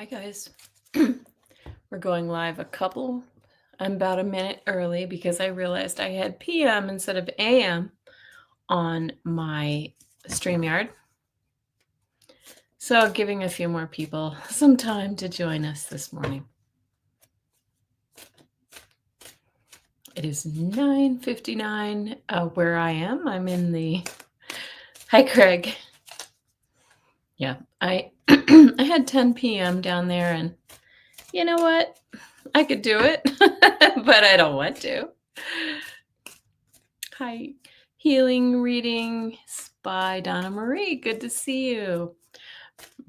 Hi, guys. We're going live I'm about a minute early because I realized I had PM instead of AM on my StreamYard. So giving a few more people some time to join us this morning. It is 9:59 where I am. I'm in the... Hi, Craig. Yeah, I I had 10 PM down there, and you know what? I could do it, but I don't want to. Hi, Healing Readings by Donna Marie. Good to see you.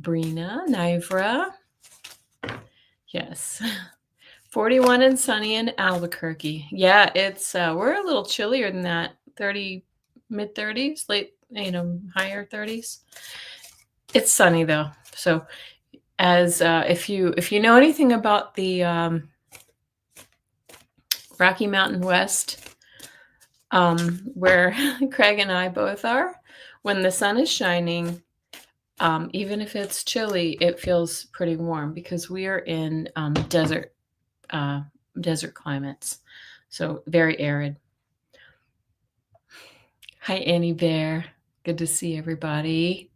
Brina, Nivra. Yes. 41 and sunny in Albuquerque. Yeah, it's we're a little chillier than that. 30, mid 30s, late, higher 30s. It's sunny though. So as if you know anything about the Rocky Mountain West, where Craig and I both are, when the sun is shining, even if it's chilly, it feels pretty warm because we are in desert climates, so very arid. Hi, Annie Bear. Good to see everybody.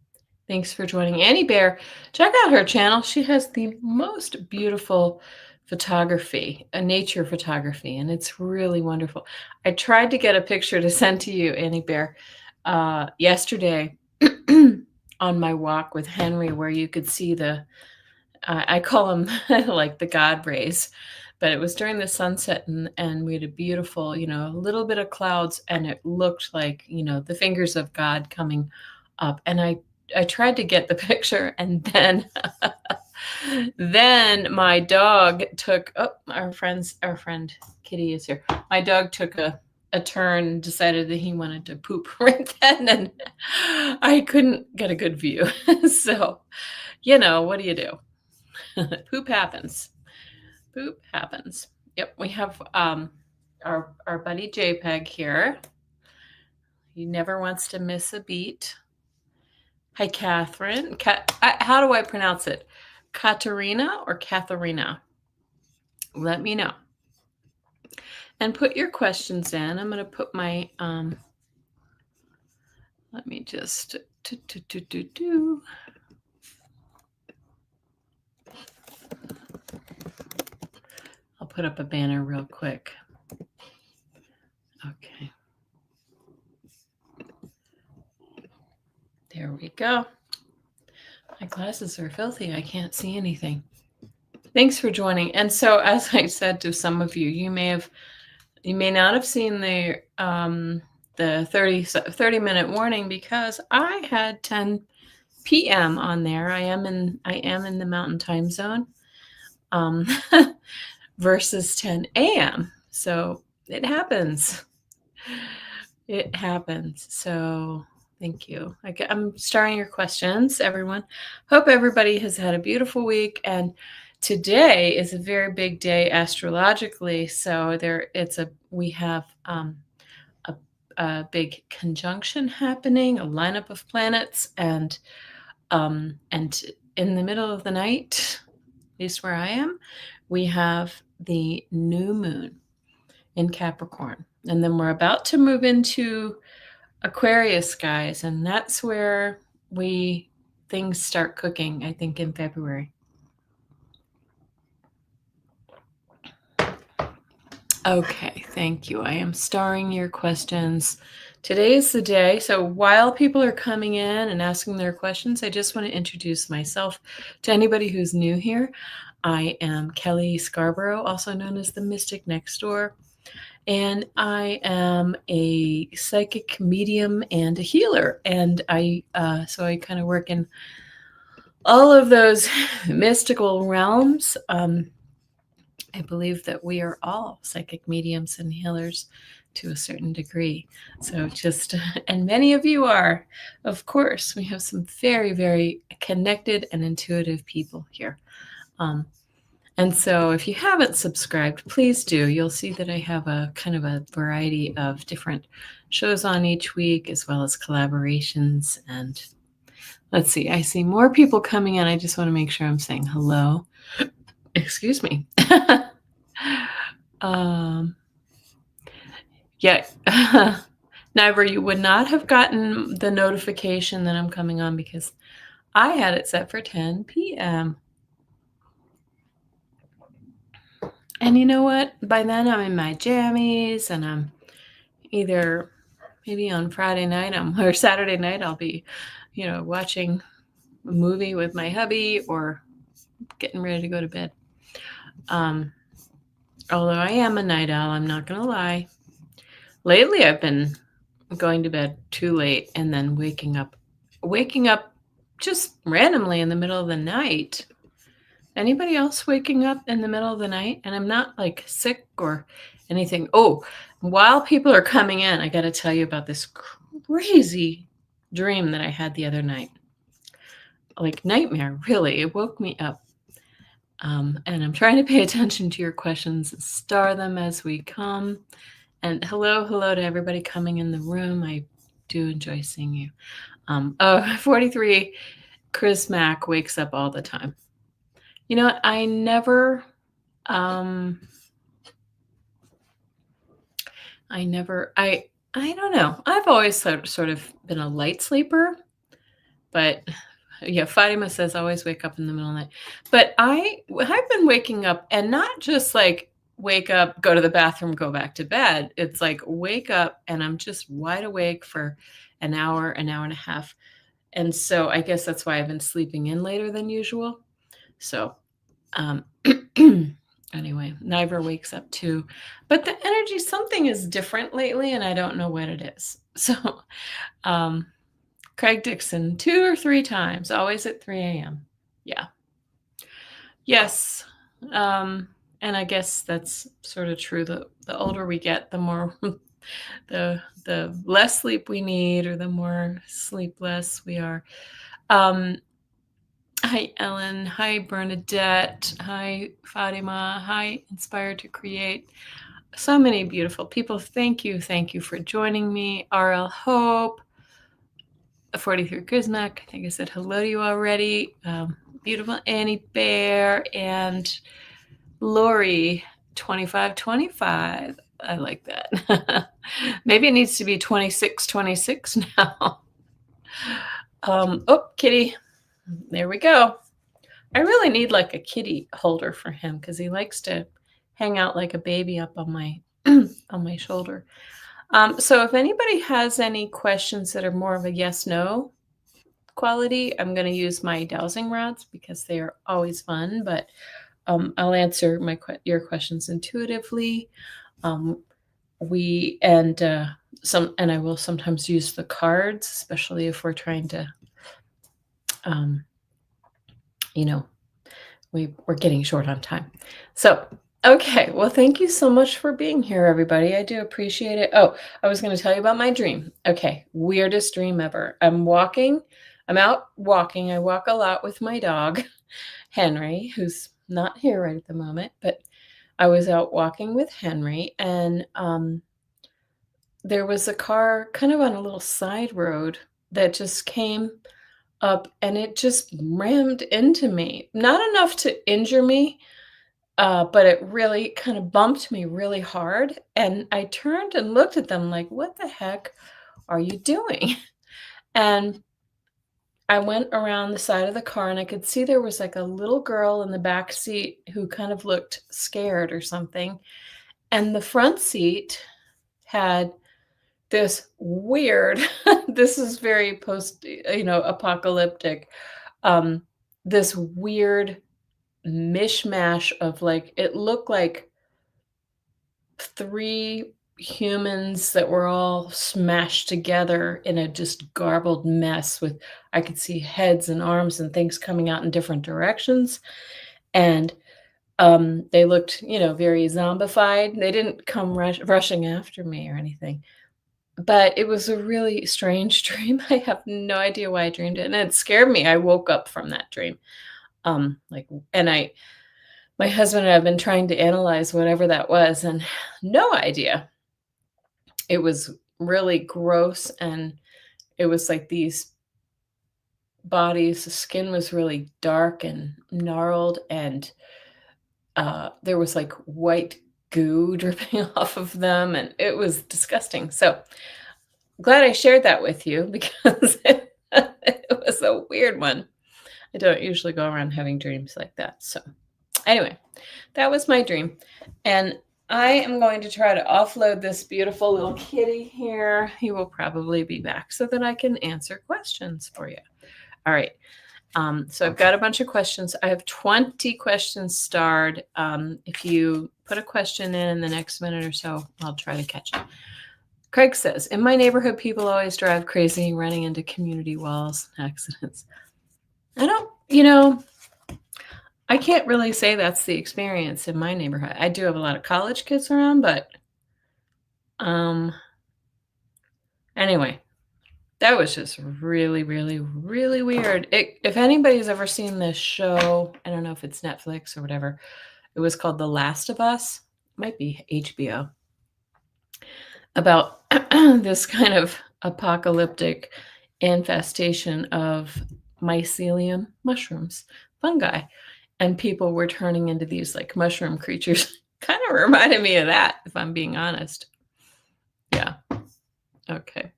Thanks for joining. Annie Bear, check out her channel. She has the most beautiful photography, nature photography, and it's really wonderful. I tried to get a picture to send to you, Annie Bear, yesterday on my walk with Henry, where you could see I call them like the God rays, but it was during the sunset, and we had a beautiful, a little bit of clouds, and it looked like, the fingers of God coming up. And I tried to get the picture, and then then my dog took, our friend Kitty is here. My dog took a turn, decided that he wanted to poop right then, and I couldn't get a good view. So, what do you do? Poop happens. Poop happens. Yep, we have our buddy JPEG here. He never wants to miss a beat. Hi, Catherine. How do I pronounce it? Katerina or Katharina? Let me know. And put your questions in. I'm going to put my, let me just, I'll put up a banner real quick. Okay. There we go. My glasses are filthy. I can't see anything. Thanks for joining. And so, as I said to some of you, you may not have seen the 30-minute warning because I had 10 p.m. on there. I am in the Mountain Time Zone, versus 10 a.m. So it happens. It happens. So thank you. I'm starting your questions, everyone. Hope everybody has had a beautiful week, and today is a very big day astrologically. So we have a big conjunction happening, a lineup of planets, and in the middle of the night, at least where I am, we have the new moon in Capricorn. And then we're about to move into Aquarius skies, and that's where things start cooking, I think, in February. Okay, thank you. I am starring your questions. Today is the day. So while people are coming in and asking their questions, I just want to introduce myself to anybody who's new here. I am Kelly Scarborough, also known as the Mystic Next Door. And I am a psychic medium and a healer. And so I kind of work in all of those mystical realms. I believe that we are all psychic mediums and healers to a certain degree. So and many of you are, of course. We have some very, very connected and intuitive people here. And so if you haven't subscribed, please do. You'll see that I have a kind of a variety of different shows on each week, as well as collaborations and Let's see. I see more people coming in. I just want to make sure I'm saying hello. Excuse me. um, yeah. Never, you would not have gotten the notification that I'm coming on because I had it set for 10 p.m. And you know what? By then I'm in my jammies and I'm either maybe on Friday night or Saturday night I'll be, watching a movie with my hubby or getting ready to go to bed. Although I am a night owl, I'm not going to lie. Lately I've been going to bed too late and then waking up just randomly in the middle of the night. Anybody else waking up in the middle of the night? And I'm not like sick or anything. Oh, while people are coming in, I got to tell you about this crazy dream that I had the other night. Like nightmare, really. It woke me up. And I'm trying to pay attention to your questions and star them as we come. And hello to everybody coming in the room. I do enjoy seeing you. 43, Chris Mack wakes up all the time. You know what? I never, I don't know. I've always sort of been a light sleeper, but yeah, Fatima says always wake up in the middle of the night. But I've been waking up and not just like wake up, go to the bathroom, go back to bed. It's like wake up and I'm just wide awake for an hour and a half. And so I guess that's why I've been sleeping in later than usual. So anyway, Niver wakes up too. But the energy, something is different lately, and I don't know what it is. So Craig Dixon, 2 or 3 times, always at 3 a.m. Yeah. Yes. And I guess that's sort of true. The older we get, the more the less sleep we need, or the more sleepless we are. Hi, Ellen. Hi, Bernadette. Hi, Fatima. Hi, Inspired to Create. So many beautiful people. Thank you. Thank you for joining me. RL Hope, 43 Kuzmak. I think I said hello to you already. Beautiful Annie Bear and Lori, 2525. I like that. Maybe it needs to be 2626 now. Kitty. There we go. I really need like a kitty holder for him because he likes to hang out like a baby up on my on my shoulder. So if anybody has any questions that are more of a yes/no quality, I'm going to use my dowsing rods because they are always fun. But I'll answer your questions intuitively. And I will sometimes use the cards, especially if we're trying to, we're getting short on time. So, okay. Well, thank you so much for being here, everybody. I do appreciate it. Oh, I was going to tell you about my dream. Okay. Weirdest dream ever. I'm out walking. I walk a lot with my dog, Henry, who's not here right at the moment, but I was out walking with Henry, and there was a car kind of on a little side road that just came up and it just rammed into me. Not enough to injure me, but it really kind of bumped me really hard. And I turned and looked at them like, what the heck are you doing? And I went around the side of the car and I could see there was like a little girl in the back seat who kind of looked scared or something. And the front seat had this weird, this is very apocalyptic, this weird mishmash of like, it looked like 3 humans that were all smashed together in a just garbled mess with, I could see heads and arms and things coming out in different directions. And they looked, very zombified. They didn't come rushing after me or anything. But it was a really strange dream. I have no idea why I dreamed it, and it scared me. I woke up from that dream. My husband and I have been trying to analyze whatever that was, and no idea. It was really gross, and it was like these bodies. The skin was really dark and gnarled, and there was like white goo dripping off of them, and it was disgusting. So glad I shared that with you because it was a weird one. I don't usually go around having dreams like that. So anyway, that was my dream. And I am going to try to offload this beautiful little kitty here. He will probably be back so that I can answer questions for you. All right. So I've got a bunch of questions. I have 20 questions starred. If you put a question in the next minute or so, I'll try to catch it. Craig says, in my neighborhood, people always drive crazy running into community walls and accidents. I don't, I can't really say that's the experience in my neighborhood. I do have a lot of college kids around, but anyway, that was just really, really, really weird. If anybody's ever seen this show, I don't know if it's Netflix or whatever, it was called The Last of Us. It might be HBO. About this kind of apocalyptic infestation of mycelium mushrooms, fungi, and people were turning into these like mushroom creatures. Kind of reminded me of that, if I'm being honest. Yeah. Okay.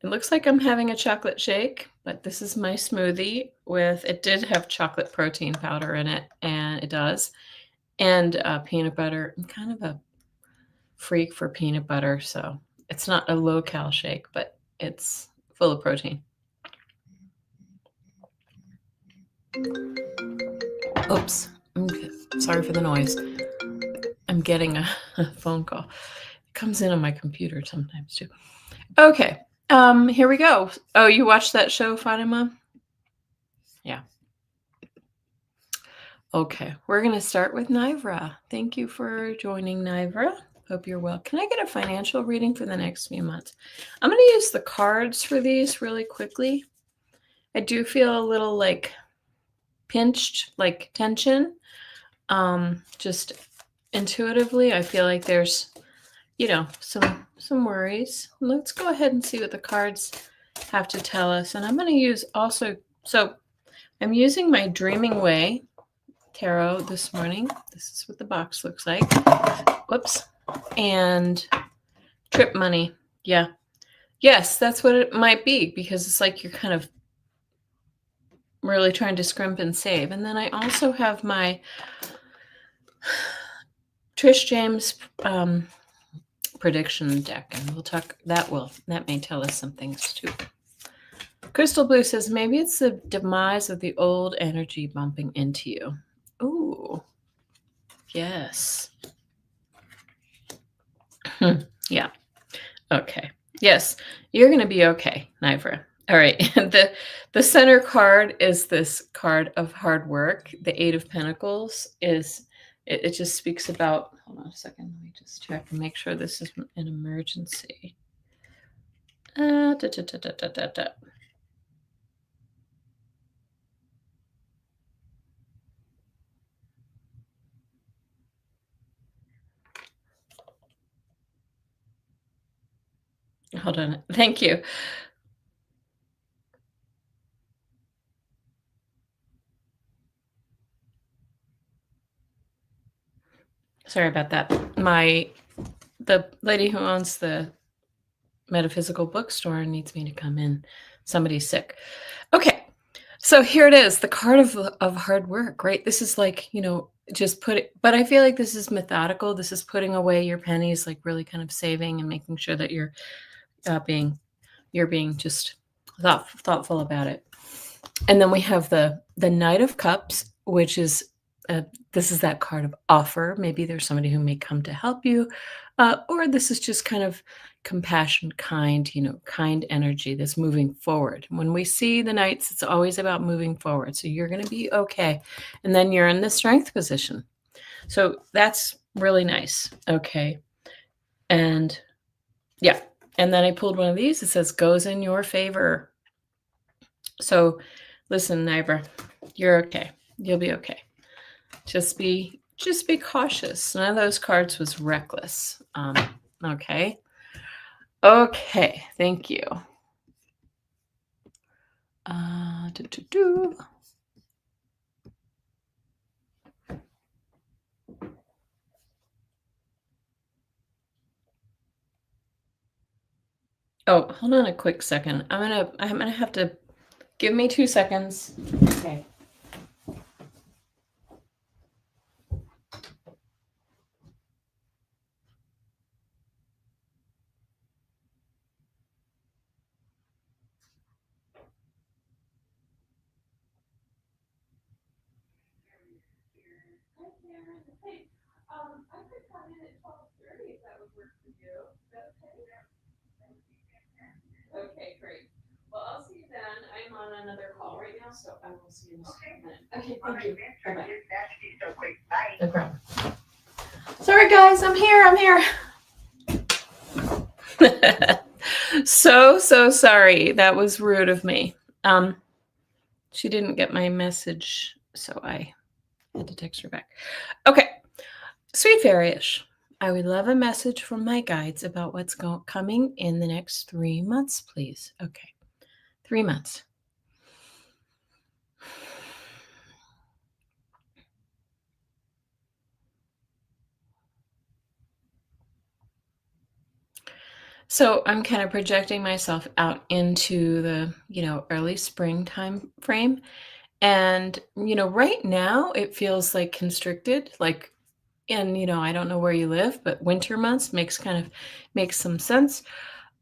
It looks like I'm having a chocolate shake, but this is my smoothie with, it did have chocolate protein powder in it, and it does, and peanut butter. I'm kind of a freak for peanut butter, so it's not a low-cal shake, but it's full of protein. Oops. Okay. Sorry for the noise. I'm getting a phone call. It comes in on my computer sometimes too. Okay. Here we go. Oh, you watched that show, Fatima? Yeah. Okay, we're going to start with Nivra. Thank you for joining, Nivra. Hope you're well. Can I get a financial reading for the next few months? I'm going to use the cards for these really quickly. I do feel a little like pinched, like tension. Just intuitively, I feel like there's, some worries. Let's go ahead and see what the cards have to tell us. And I'm going to use also, so I'm using my Dreaming Way tarot this morning. This is what the box looks like. Whoops. And Trip Money. Yeah. Yes, that's what it might be, because it's like you're kind of really trying to scrimp and save. And then I also have my Trish James prediction deck, and we'll talk, that may tell us some things too. Crystal Blue says, maybe it's the demise of the old energy bumping into you. Ooh, yes. Yeah. Okay. Yes, you're going to be okay, Nivra. All right. The center card is this card of hard work. The Eight of Pentacles is, it just speaks about, hold on a second, let me just check and make sure this is an emergency. Hold on. Thank you. Sorry about that. The lady who owns the metaphysical bookstore needs me to come in. Somebody's sick. Okay. So here it is, the card of hard work, right? This is like, just put it, but I feel like this is methodical. This is putting away your pennies, like really kind of saving and making sure that you're being just thoughtful about it. And then we have the Knight of Cups, which is, this is that card of offer. Maybe there's somebody who may come to help you, or this is just kind of compassion, kind energy that's moving forward. When we see the Knights, it's always about moving forward. So you're going to be okay. And then you're in the Strength position. So that's really nice. Okay. And yeah. And then I pulled one of these. It says, goes in your favor. So listen, Nivra, you're okay. You'll be okay. Just be cautious. None of those cards was reckless. Okay. Okay. Thank you. Do, do, do. Oh, hold on a quick second. I'm gonna have to give me 2 seconds. Okay. I could come in at 12:30 if that would work for you. Is that okay? Okay, great. Well, I'll see you then. I'm on another call right now, so I will see you in just a minute. Okay, thank you. Bye-bye. No problem. Sorry, guys, I'm here. So sorry. That was rude of me. She didn't get my message, so I had to text her back. Okay. Sweet Fairyish, I would love a message from my guides about what's coming in the next 3 months, please. Okay. 3 months. So I'm kind of projecting myself out into the, early springtime frame. And, right now it feels like constricted, like, and, I don't know where you live, but winter months makes some sense.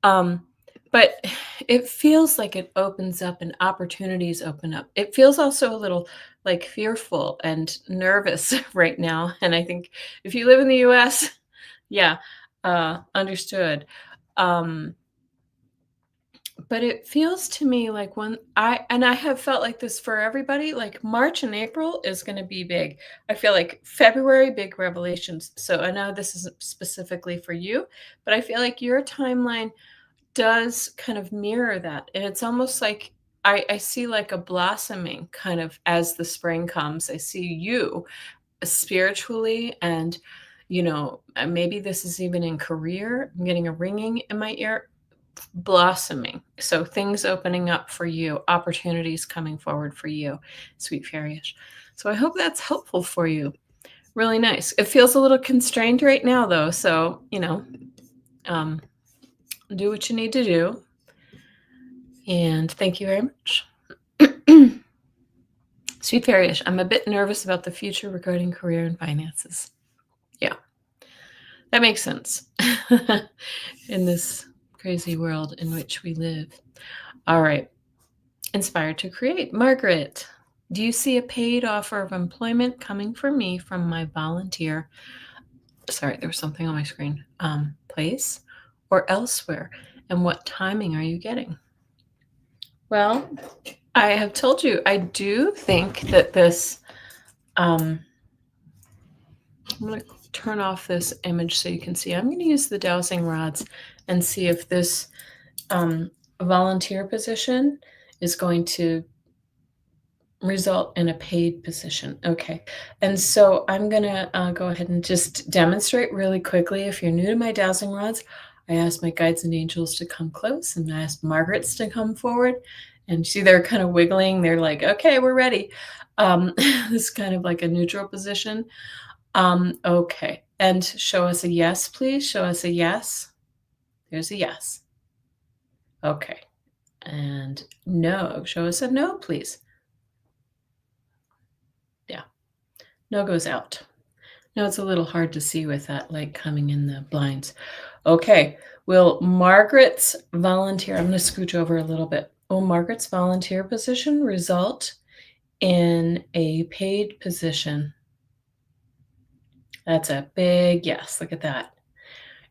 But it feels like it opens up and opportunities open up. It feels also a little like fearful and nervous right now. And I think if you live in the US, yeah, understood. Um, but it feels to me like I have felt like this for everybody, like March and April is going to be big. I feel like February, big revelations. So I know this isn't specifically for you, but I feel like your timeline does kind of mirror that. And it's almost like I see like a blossoming kind of as the spring comes. I see you spiritually and, maybe this is even in career. I'm getting a ringing in my ear, blossoming. So things opening up for you, opportunities coming forward for you, Sweet Fairyish. So I hope that's helpful for you. Really nice. It feels a little constrained right now though. So, do what you need to do. And thank you very much. Sweet Fairyish, I'm a bit nervous about the future regarding career and finances. Yeah, that makes sense in this crazy world in which we live. All right. Inspired to create. Margaret, do you see a paid offer of employment coming for me from my volunteer? Sorry, there was something on my screen. Place or elsewhere? And what timing are you getting? Well, I have told you, I do think that this, I'm going to turn off this image so you can see. I'm going to use the dowsing rods and see if this volunteer position is going to result in a paid position. Okay. And so I'm going to go ahead and just demonstrate really quickly. If you're new to my dowsing rods, I asked my guides and angels to come close and I asked Margaret's to come forward. And see, they're kind of wiggling. They're like, okay, we're ready. This is kind of like a neutral position. Okay. And show us a yes, please. Show us a yes. There's a yes. Okay. And no. Show us a no, please. Yeah. No goes out. No, it's a little hard to see with that light coming in the blinds. Okay. Will Margaret's volunteer, I'm going to scooch over a little bit. Will Margaret's volunteer position result in a paid position? That's a big yes. Look at that.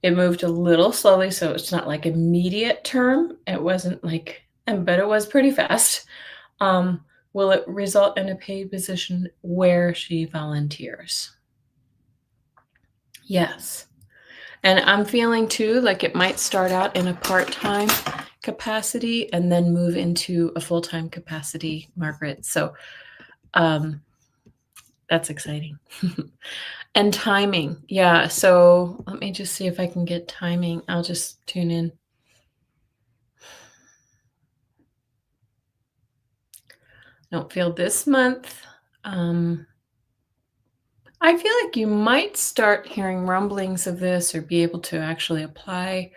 It moved a little slowly, so it's not like immediate term. It wasn't like, but it was pretty fast. Will it result in a paid position where she volunteers? Yes. And I'm feeling too like it might start out in a part-time capacity and then move into a full-time capacity, Margaret. So that's exciting. And timing. Yeah. So let me just see if I can get timing. I'll just tune in. Don't feel this month. Um, I feel like you might start hearing rumblings of this or be able to actually apply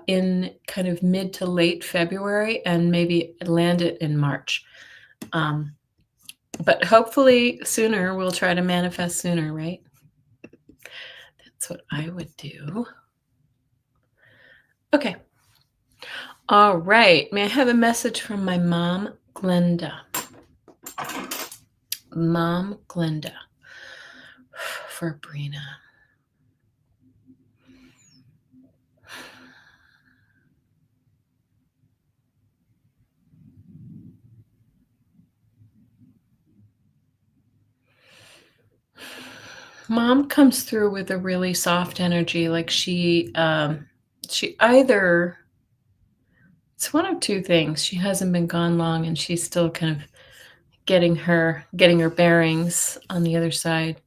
in kind of mid to late February and maybe land it in March. Um, but hopefully sooner. We'll try to manifest sooner, right? That's what I would do. Okay. All right. May I have a message from my mom, Glenda? Mom, Glenda, for Brina. Mom comes through with a really soft energy, like she either it's one of two things. She hasn't been gone long and she's still kind of getting her bearings on the other side.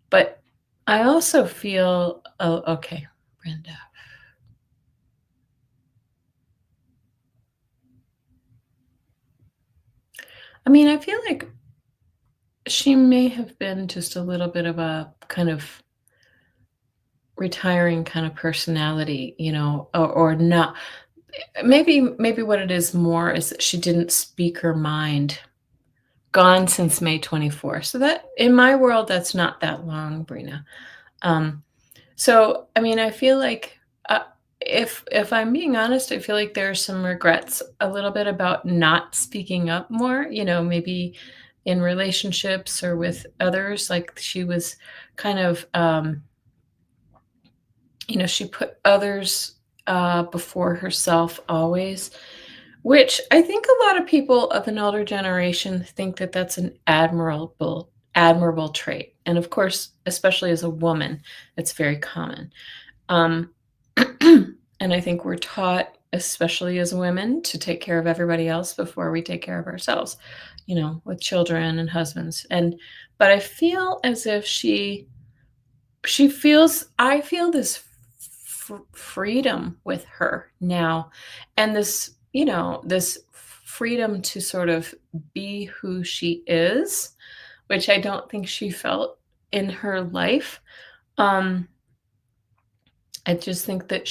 But I also feel, oh, okay, Brenda. I mean, I feel like she may have been just a little bit of a kind of retiring kind of personality, or not. Maybe what it is more is that she didn't speak her mind. Gone since May 24th. So that in my world, that's not that long, Brina. Um, so I mean, I feel like if I'm being honest, I feel like there's some regrets a little bit about not speaking up more. Maybe in relationships or with others. Like she was kind of, she put others before herself always, which I think a lot of people of an older generation think that that's an admirable trait. And of course, especially as a woman, it's very common. Um, and I think we're taught, especially as women, to take care of everybody else before we take care of ourselves, with children and husbands. But I feel as if she feels I feel this freedom with her now, and this freedom to sort of be who she is, which I don't think she felt in her life. um I just think that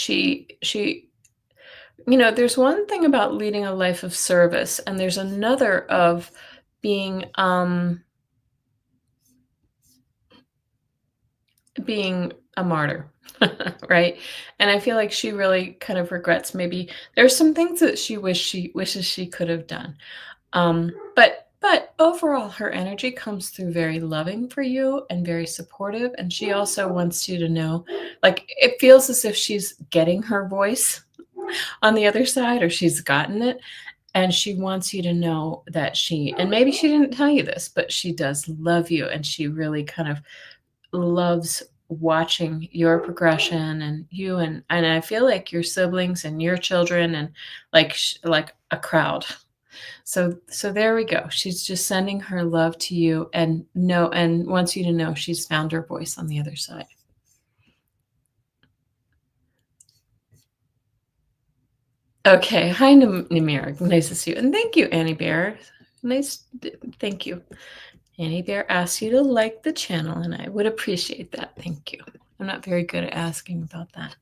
there's one thing about leading a life of service, and there's another of being a martyr, right? And I feel like she really kind of regrets, maybe there's some things that she wishes she could have done. But overall, her energy comes through very loving for you and very supportive. And she also wants you to know, like, it feels as if she's getting her voice on the other side, or she's gotten it. And she wants you to know that and maybe she didn't tell you this, but she does love you. And she really kind of loves watching your progression, and you, and I feel like your siblings and your children, and like a crowd. So there we go. She's just sending her love to you, and wants you to know she's found her voice on the other side. Okay. Hi, Namir. Nice to see you. And thank you, Annie Bear. Nice. Thank you. Annie Bear asked you to like the channel, and I would appreciate that. Thank you. I'm not very good at asking about that.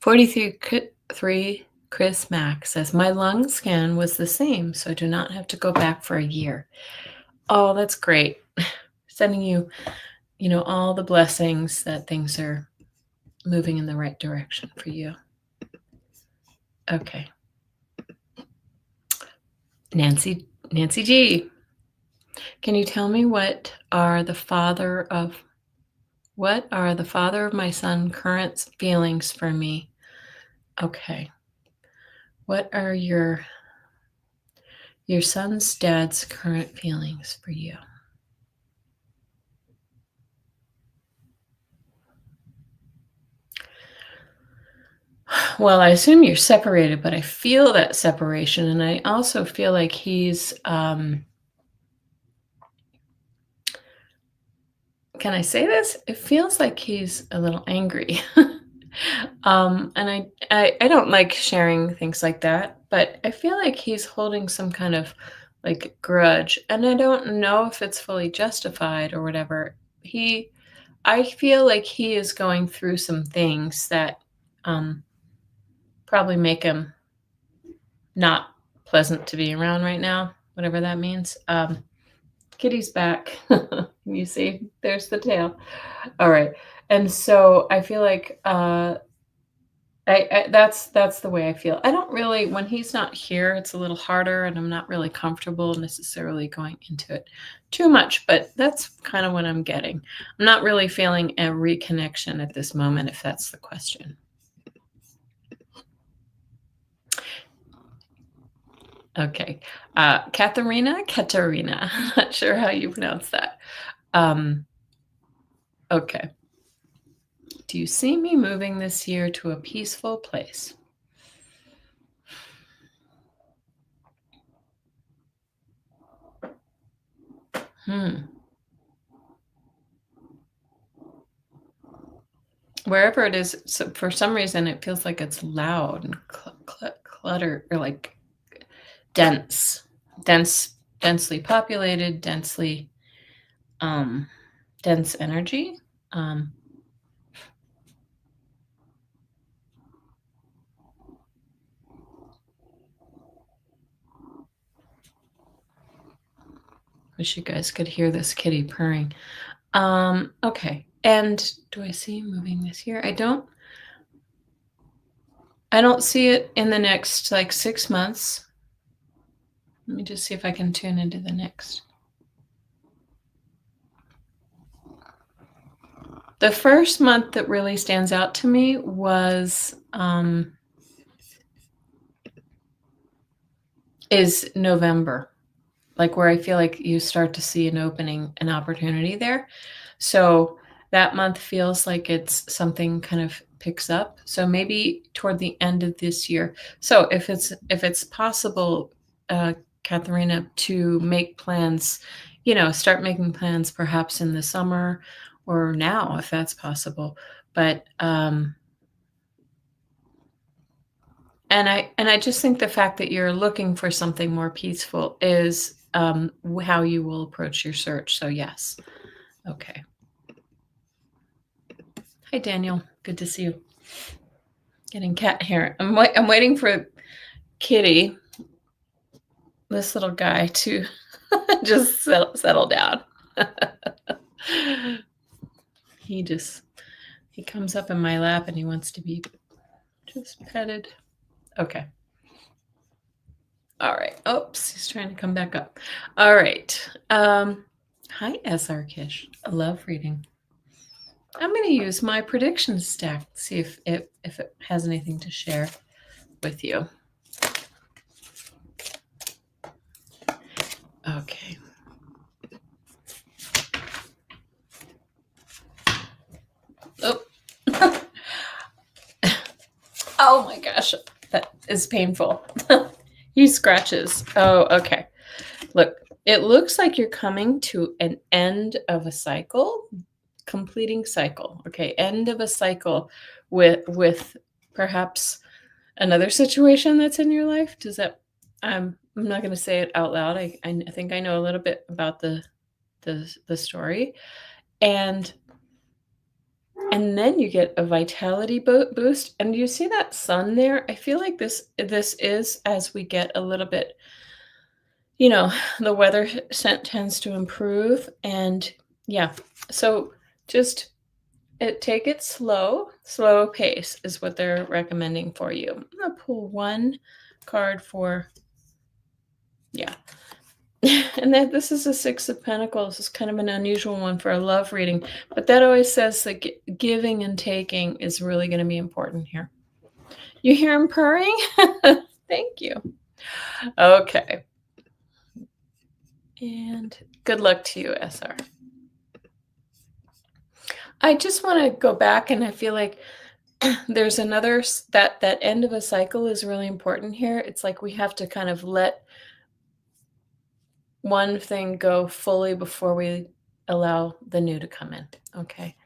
43 Chris Mack says, my lung scan was the same, so I do not have to go back for a year. Oh, that's great. Sending you, all the blessings that things are moving in the right direction for you. Okay. Nancy G. Can you tell me what are the father of my son current feelings for me? Okay. What are your son's dad's current feelings for you? Well, I assume you're separated, but I feel that separation, and I also feel like he's can I say this? It feels like he's a little angry. And I don't like sharing things like that, but I feel like he's holding some kind of like grudge, and I don't know if it's fully justified or whatever. I feel like he is going through some things that um, probably make him not pleasant to be around right now, whatever that means. Kitty's back. You see, there's the tail. All right. And so I feel like that's the way I feel. I don't really when he's not here, it's a little harder, and I'm not really comfortable necessarily going into it too much. But that's kind of what I'm getting. I'm not really feeling a reconnection at this moment, if that's the question. Okay. Katerina. I'm not sure how you pronounce that. Okay. Do you see me moving this year to a peaceful place? Wherever it is, so for some reason, it feels like it's loud and clutter or like dense, densely populated, dense energy. Wish you guys could hear this kitty purring. Okay. And do I see moving this year? I don't see it in the next like 6 months. Let me just see if I can tune into the next. The first month that really stands out to me was is November, like where I feel like you start to see an opening, an opportunity there. So that month feels like it's something kind of picks up. So maybe toward the end of this year. So if it's possible, Katharina, to make plans, start making plans perhaps in the summer or now, if that's possible. But and I just think the fact that you're looking for something more peaceful is how you will approach your search. So yes. Okay. Hi, Daniel. Good to see you. Getting cat hair. I'm waiting for Kitty, this little guy, to just settle down. He comes up in my lap and he wants to be just petted. Okay. All right. Oops, he's trying to come back up. All right. Hi, SR Kish. I love reading. I'm going to use my prediction stack, see if it has anything to share with you. Okay. Oh. Oh my gosh, that is painful. He scratches. Oh, okay. Look, it looks like you're coming to an end of a cycle, completing cycle. Okay, end of a cycle with perhaps another situation that's in your life. Does that? I'm not going to say it out loud. I think I know a little bit about the story, and then you get a vitality boost. And you see that sun there? I feel like this is as we get a little bit, the weather tends to improve, and yeah. So just take it slow pace is what they're recommending for you. I'm gonna pull one card for, yeah. And then this is a Six of Pentacles. It's kind of an unusual one for a love reading, but that always says that giving and taking is really going to be important here. You hear him purring? Thank you. Okay. And good luck to you, SR. I just want to go back, and I feel like there's another, that end of a cycle is really important here. It's like we have to kind of let one thing go fully before we allow the new to come in. Okay.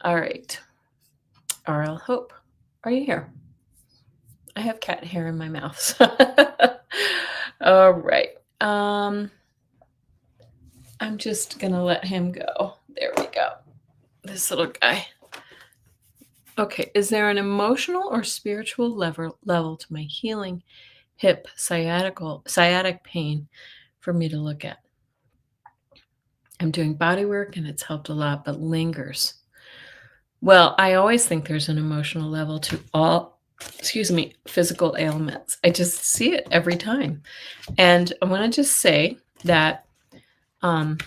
All right. RL Hope, are you here? I have cat hair in my mouth. So all right. I'm just gonna let him go. There we go. This little guy. Okay, is there an emotional or spiritual level to my healing hip sciatic pain for me to look at? I'm doing body work and it's helped a lot, but lingers. Well, I always think there's an emotional level to all, physical ailments. I just see it every time. And I want to just say that um,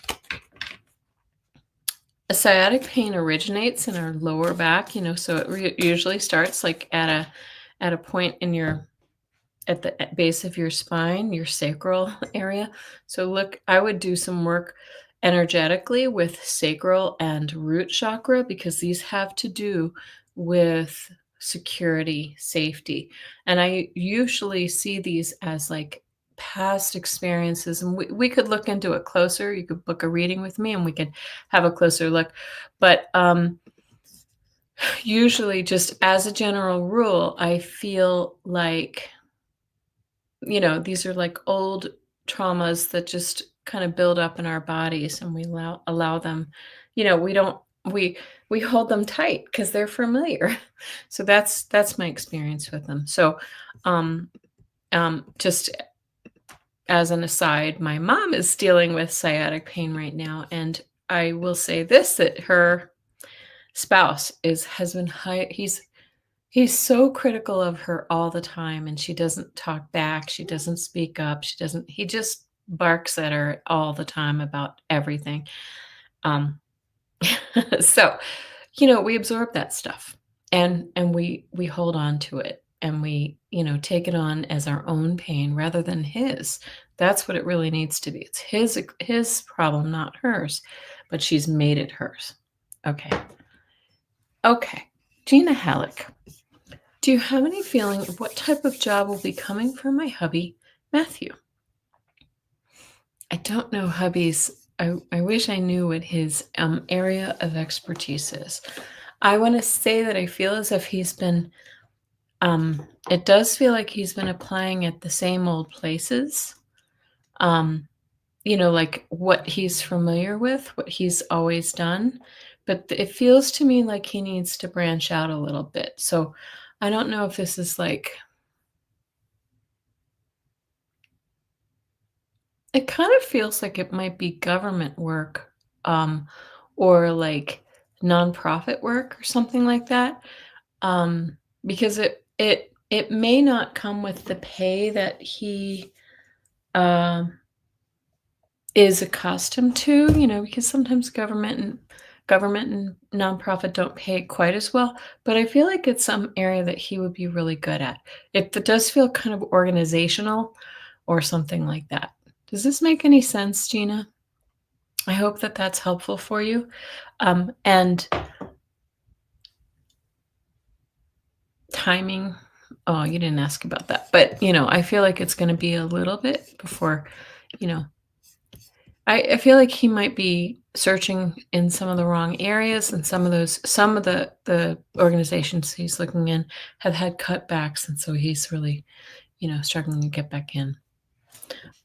a sciatic pain originates in our lower back, so it usually starts like at a point in your at the base of your spine, your sacral area. So look, I would do some work energetically with sacral and root chakra because these have to do with security, safety. And I usually see these as like past experiences. And we could look into it closer. You could book a reading with me and we could have a closer look. But usually, just as a general rule, I feel like these are like old traumas that just kind of build up in our bodies and we allow them, we don't we hold them tight because they're familiar. So that's my experience with them. So um just as an aside, my mom is dealing with sciatic pain right now, and I will say this, that her spouse has been high. He's so critical of her all the time, and she doesn't talk back, she doesn't speak up, he just barks at her all the time about everything. Um, so, we absorb that stuff and we hold on to it and we, take it on as our own pain rather than his. That's what it really needs to be. It's his problem, not hers, but she's made it hers. Okay. Okay. Gina Halleck. Do you have any feeling of what type of job will be coming for my hubby, Matthew? I don't know hubby's. I wish I knew what his area of expertise is. I want to say that I feel as if he's been, it does feel like he's been applying at the same old places. Like what he's familiar with, what he's always done. But it feels to me like he needs to branch out a little bit. So I don't know if this is like, it kind of feels like it might be government work, or like nonprofit work or something like that. Because it may not come with the pay that he is accustomed to, because sometimes government and nonprofit don't pay quite as well. But I feel like it's some area that he would be really good at. It does feel kind of organizational or something like that. Does this make any sense, Gina? I hope that that's helpful for you. And timing, oh, you didn't ask about that. But, I feel like it's going to be a little bit before, I feel like he might be searching in some of the wrong areas, and some of the organizations he's looking in have had cutbacks. And so he's really, struggling to get back in.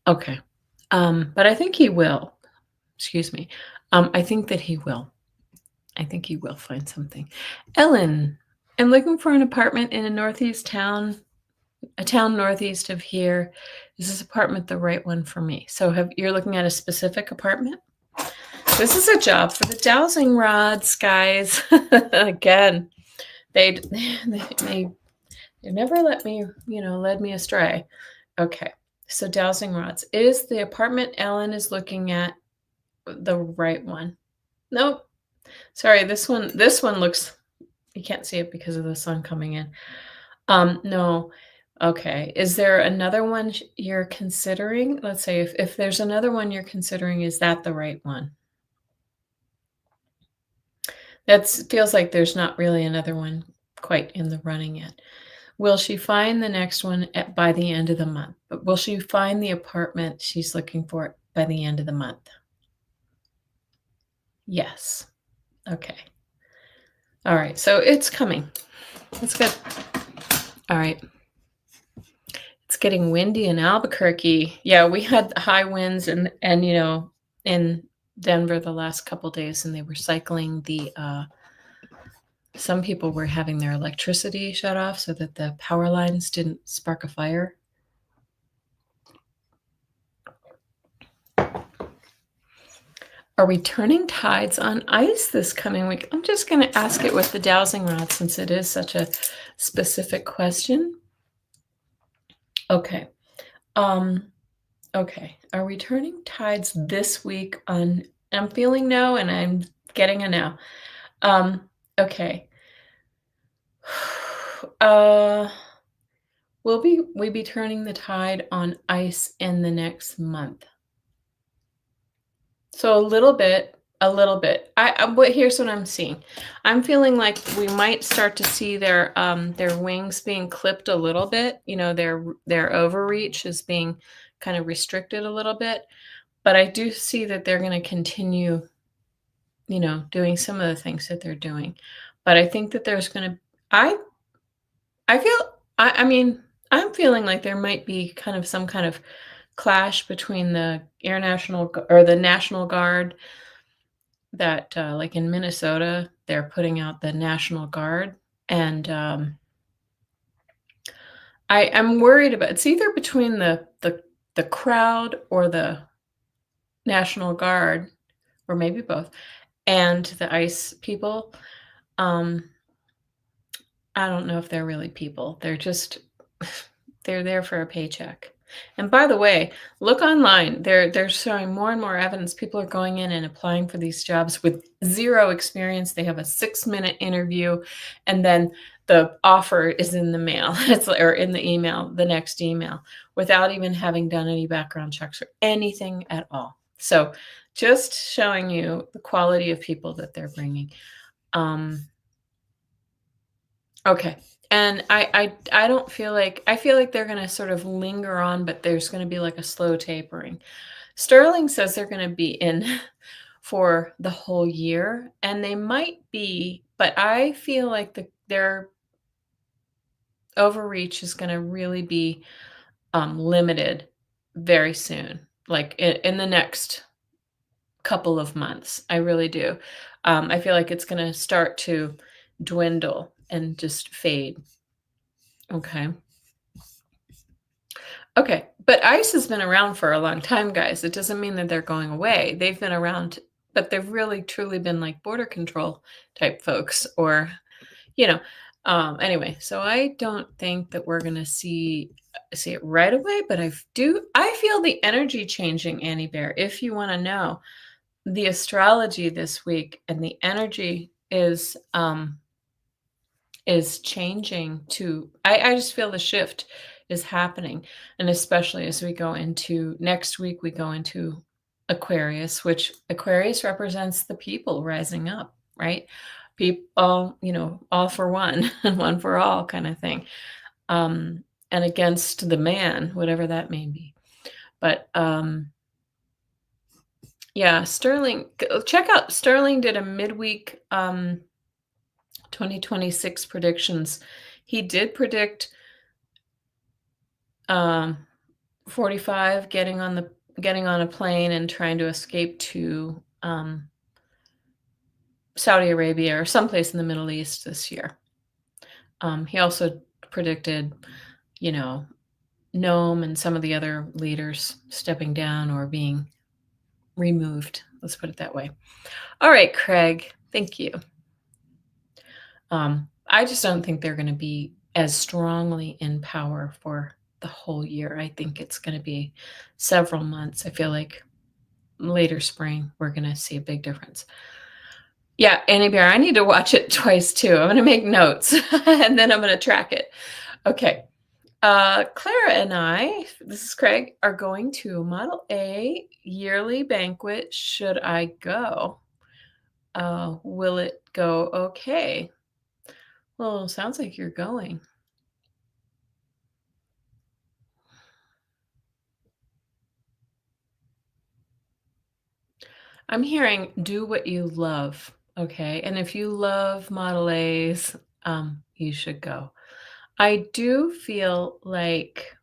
Okay. But I think he will. Excuse me. I think that he will. I think he will find something. Ellen, I'm looking for an apartment in a town northeast of here. Is this apartment the right one for me? So you're looking at a specific apartment? This is a job for the dowsing rods, guys. Again, they never led me astray. Okay. So dowsing rods. Is the apartment Ellen is looking at the right one? Nope. Sorry, this one looks, you can't see it because of the sun coming in. No. Okay. Is there another one you're considering? Let's say if there's another one you're considering, is that the right one? That feels like there's not really another one quite in the running yet. Will she find the next one by the end of the month? But will she find the apartment she's looking for by the end of the month? Yes. Okay. All right. So it's coming. That's good. All right. It's getting windy in Albuquerque. Yeah, we had high winds and in Denver the last couple days, and they were cycling some people were having their electricity shut off so that the power lines didn't spark a fire. Are we turning tides on ice this coming week? I'm just going to ask it with the dowsing rod since it is such a specific question. Okay. Okay. Are we turning tides this week on? I'm feeling no, and I'm getting a no. Okay. Will we be turning the tide on ice in the next month? So a little bit. But here's what I'm seeing. I'm feeling like we might start to see their wings being clipped a little bit. Their overreach is being kind of restricted a little bit. But I do see that they're going to continue, doing some of the things that they're doing. But I think that there's going to, I feel, I mean, I'm feeling like there might be kind of some kind of clash between the the National Guard that, like in Minnesota, they're putting out the National Guard. And I'm worried about it's either between the crowd or the National Guard, or maybe both, and the ICE people. I don't know if they're really people. They're just they're there for a paycheck. And by the way, look online. They're showing more and more evidence. People are going in and applying for these jobs with zero experience. They have a 6-minute interview, and then the offer is in the mail. Or in the email, the next email, without even having done any background checks or anything at all. So, just showing you the quality of people that they're bringing. Okay. And I don't feel like I feel like they're gonna sort of linger on, but there's gonna be like a slow tapering. Sterling says they're gonna be in for the whole year, and they might be, but I feel like their overreach is gonna really be limited very soon, like in the next couple of months. I really do. I feel like it's gonna start to dwindle and just fade. Okay. Okay, but ICE has been around for a long time, guys. It doesn't mean that they're going away. They've been around, but they've really truly been like border control type folks, or you know. Anyway, so I don't think that we're gonna see it right away, but I feel the energy changing, Annie Bear. If you want to know the astrology this week, and the energy is changing to I just feel the shift is happening. And especially as we go into next week, we go into Aquarius, which Aquarius represents the people rising up, right? People, all for one and one for all kind of thing. And against the man, whatever that may be. But yeah, Sterling, check out Sterling did a midweek 2026 predictions. He did predict 45 getting on a plane and trying to escape to Saudi Arabia or someplace in the Middle East this year. He also predicted, Noam and some of the other leaders stepping down or being removed. Let's put it that way. All right, Craig, thank you. I just don't think they're going to be as strongly in power for the whole year. I think it's going to be several months. I feel like later spring, we're going to see a big difference. Yeah, Annie Bear, I need to watch it twice too. I'm going to make notes and then I'm going to track it. Okay. Clara and I, this is Craig, are going to Model A yearly banquet. Should I go? Will it go okay? Well, sounds like you're going. I'm hearing do what you love, okay? And if you love Model A's, you should go. I do feel like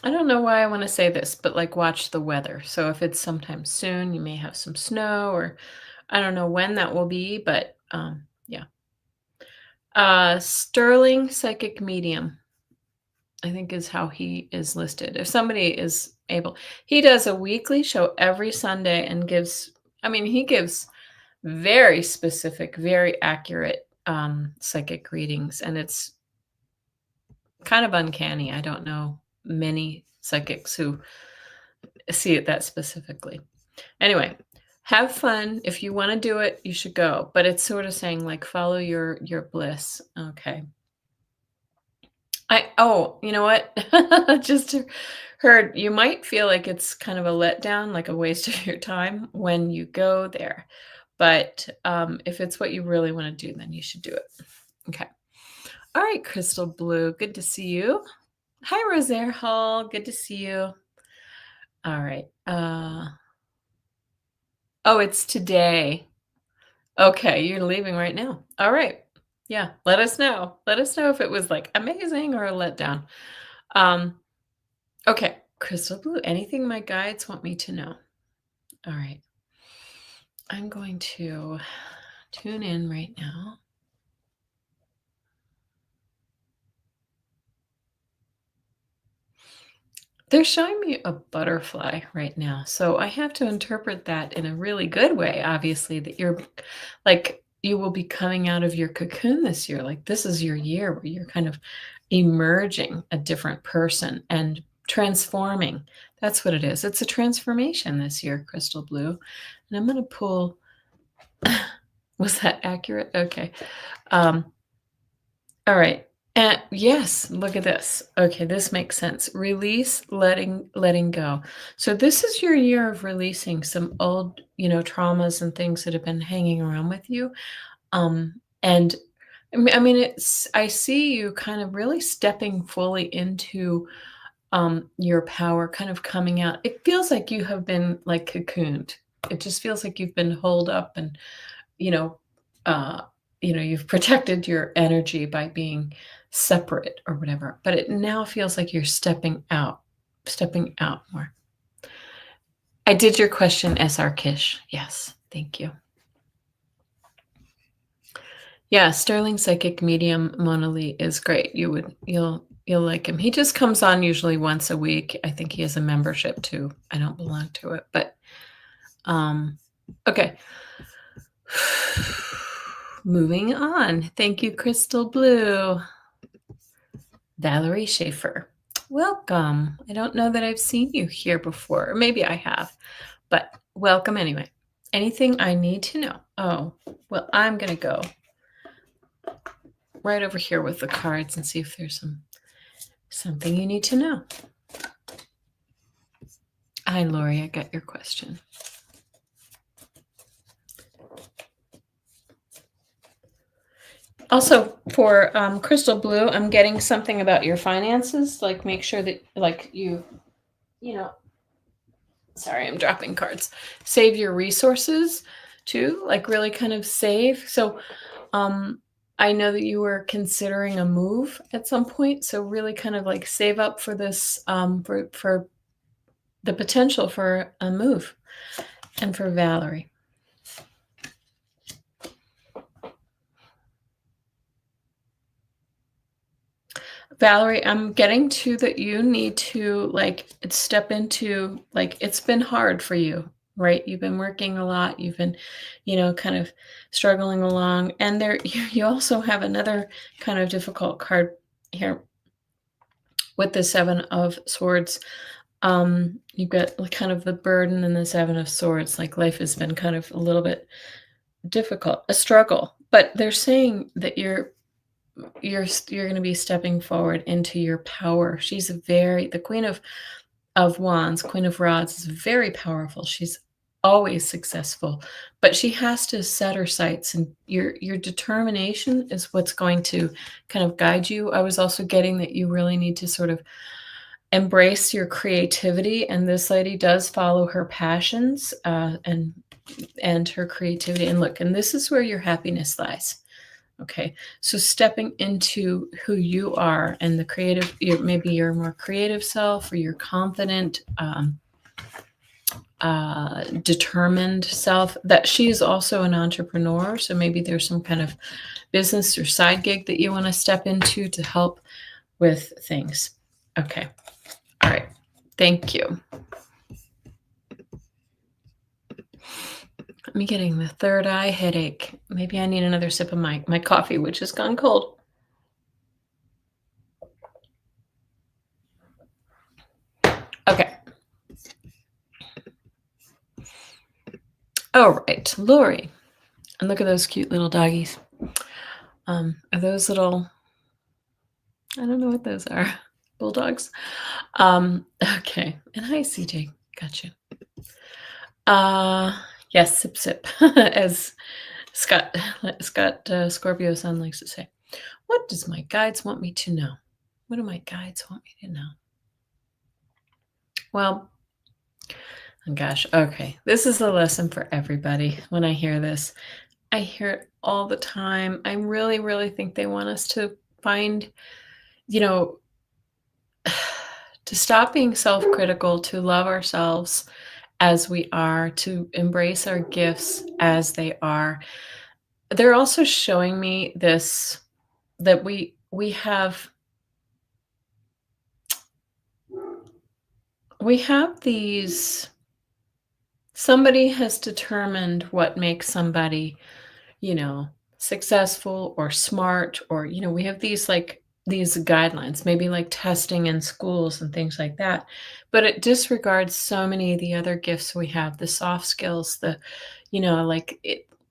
I don't know why I want to say this, but like watch the weather. So if it's sometime soon, you may have some snow, or I don't know when that will be, but yeah. Sterling Psychic Medium, I think is how he is listed. If somebody is able, he does a weekly show every Sunday and gives, I mean, he gives very specific, very accurate psychic readings, and it's kind of uncanny. I don't know many psychics who see it that specifically. Anyway, have fun. If you want to do it, you should go. But it's sort of saying like follow your bliss. Okay. You know what? Just heard you might feel like it's kind of a letdown, like a waste of your time when you go there. But if it's what you really want to do, then you should do it. Okay. All right, Crystal Blue. Good to see you. Hi, Rosaire Hall. Good to see you. All right. Oh, it's today. Okay, you're leaving right now. All right. Yeah, let us know. Let us know if it was like amazing or a letdown. Okay, Crystal Blue, anything my guides want me to know? All right. I'm going to tune in right now. They're showing me a butterfly right now. So I have to interpret that in a really good way, obviously, that you're like, you will be coming out of your cocoon this year. Like, this is your year where you're kind of emerging a different person and transforming. That's what it is. It's a transformation this year, Crystal Blue. And I'm going to pull. Was that accurate? Okay. All right. Yes, look at this. Okay, this makes sense. Release, letting go. So this is your year of releasing some old, traumas and things that have been hanging around with you. And I mean, I see you kind of really stepping fully into your power, kind of coming out. It feels like you have been like cocooned. It just feels like you've been holed up and, you know, uh, you've protected your energy by being separate or whatever, but it now feels like you're stepping out more. I did your question, SR Kish. Yes, thank you. Yeah, Sterling Psychic Medium Mona Lee is great. You'll like him. He just comes on usually once a week. I think he has a membership too. I don't belong to it, but okay. Moving on. Thank you, Crystal Blue. Valerie Schaefer. Welcome. I don't know that I've seen you here before, or maybe I have, but welcome anyway. Anything I need to know? Oh, well, I'm going to go right over here with the cards and see if there's something you need to know. Hi, Lori. I got your question. Also, for Crystal Blue, I'm getting something about your finances. Like, make sure that, like, sorry, I'm dropping cards. Save your resources too, like really kind of save. So, I know that you were considering a move at some point. So really kind of like save up for this, for the potential for a move. And for Valerie. Valerie, I'm getting to that you need to like step into, like, it's been hard for you, right? You've been working a lot. You've been, kind of struggling along. And there, you also have another kind of difficult card here with the Seven of Swords. You've got kind of the burden and the Seven of Swords. Like, life has been kind of a little bit difficult, a struggle. But they're saying that you're going to be stepping forward into your power. She's the Queen of Wands, Queen of Rods is very powerful. She's always successful, but she has to set her sights, and your determination is what's going to kind of guide you. I was also getting that you really need to sort of embrace your creativity, and this lady does follow her passions and her creativity. And look, and this is where your happiness lies. Okay. So stepping into who you are and the creative, maybe your more creative self or your confident, determined self, that she's also an entrepreneur. So maybe there's some kind of business or side gig that you want to step into to help with things. Okay. All right. Thank you. I'm getting the third eye headache. Maybe I need another sip of my coffee, which has gone cold. Okay. All right, Lori. And look at those cute little doggies. Are those little, I don't know what those are. Bulldogs. Okay. And hi, CJ. Gotcha. Yes, sip sip, as Scott Scorpio son likes to say. What does my guides want me to know? What do my guides want me to know? Well, oh gosh, okay. This is a lesson for everybody. When I hear this, I hear it all the time. I really, really think they want us to find, you know, to stop being self-critical, to love ourselves as we are, to embrace our gifts as they are. They're also showing me this, that we have these, somebody has determined what makes somebody, you know, successful or smart, or, we have these, like, these guidelines, maybe like testing in schools and things like that. But it disregards so many of the other gifts we have, the soft skills, the,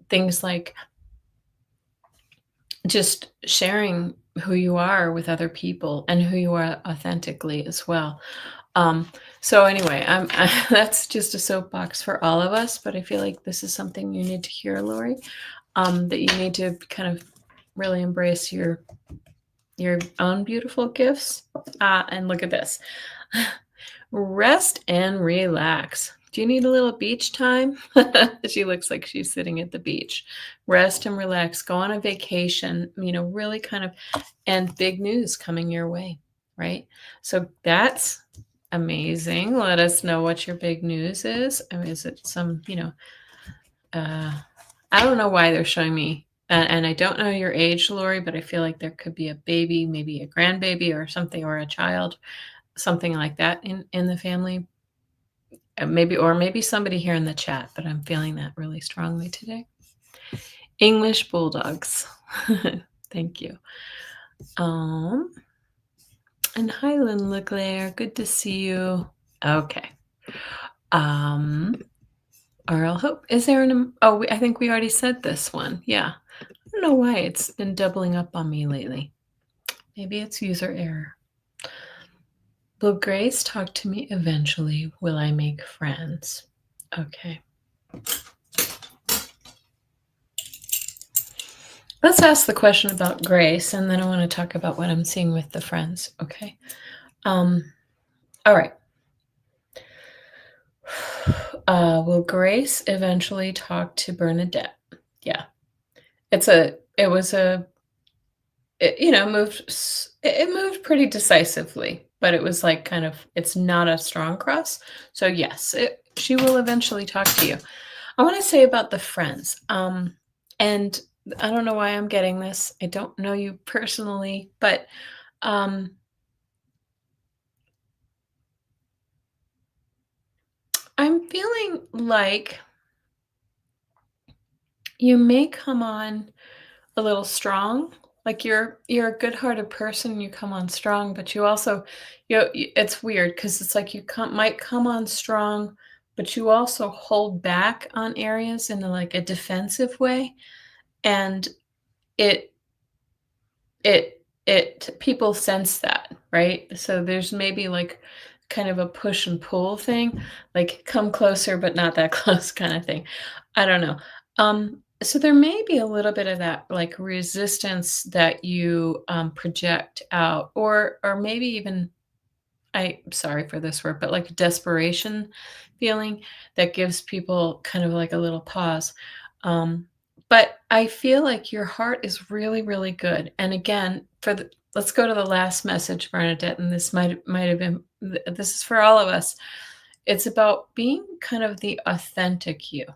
things like just sharing who you are with other people and who you are authentically as well. So anyway, that's just a soapbox for all of us, but I feel like this is something you need to hear, Lori. That you need to kind of really embrace your own beautiful gifts. And look at this. Rest and relax. Do you need a little beach time? She looks like she's sitting at the beach. Rest and relax. Go on a vacation, really kind of, and big news coming your way, right? So that's amazing. Let us know what your big news is. I mean, is it some, I don't know why they're showing me, and I don't know your age, Lori, but I feel like there could be a baby, maybe a grandbaby or something, or a child, something like that in the family. Maybe somebody here in the chat, but I'm feeling that really strongly today. English bulldogs. Thank you. And Highland Leclerc, good to see you. Okay. Oral Hope. Is there I think we already said this one. Yeah. I don't know why it's been doubling up on me lately. Maybe it's user error. Will Grace talk to me eventually? Will I make friends? Okay. Let's ask the question about Grace, and then I want to talk about what I'm seeing with the friends. Okay. All right. Will Grace eventually talk to Bernadette? Yeah. It moved pretty decisively, but it was like kind of, it's not a strong cross. So yes, she will eventually talk to you. I want to say about the friends, and I don't know why I'm getting this. I don't know you personally, but I'm feeling like you may come on a little strong. Like you're a good-hearted person, you come on strong, but you also, it's weird because it's like you might come on strong, but you also hold back on areas in like a defensive way, and it people sense that, right? So there's maybe like kind of a push and pull thing, like come closer but not that close kind of thing. I don't know. So there may be a little bit of that like resistance that you project out, or maybe even, I'm sorry for this word, but like desperation feeling that gives people kind of like a little pause. But I feel like your heart is really, really good. And again, let's go to the last message, Bernadette, and this might have been this is for all of us. It's about being kind of the authentic you.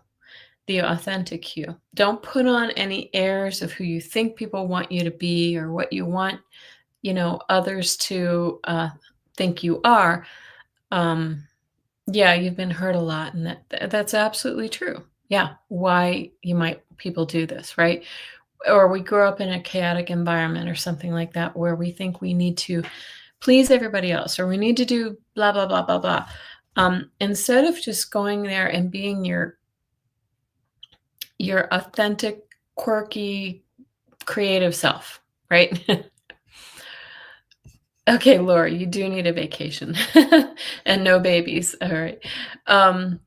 The authentic you. Don't put on any airs of who you think people want you to be or what you want, others to think you are. Yeah, you've been hurt a lot, and that's absolutely true. Yeah, why people do this, right? Or we grow up in a chaotic environment or something like that where we think we need to please everybody else or we need to do blah blah blah blah blah. Instead of just going there and being your authentic, quirky, creative self, right? Okay, Laura, you do need a vacation and no babies. All right.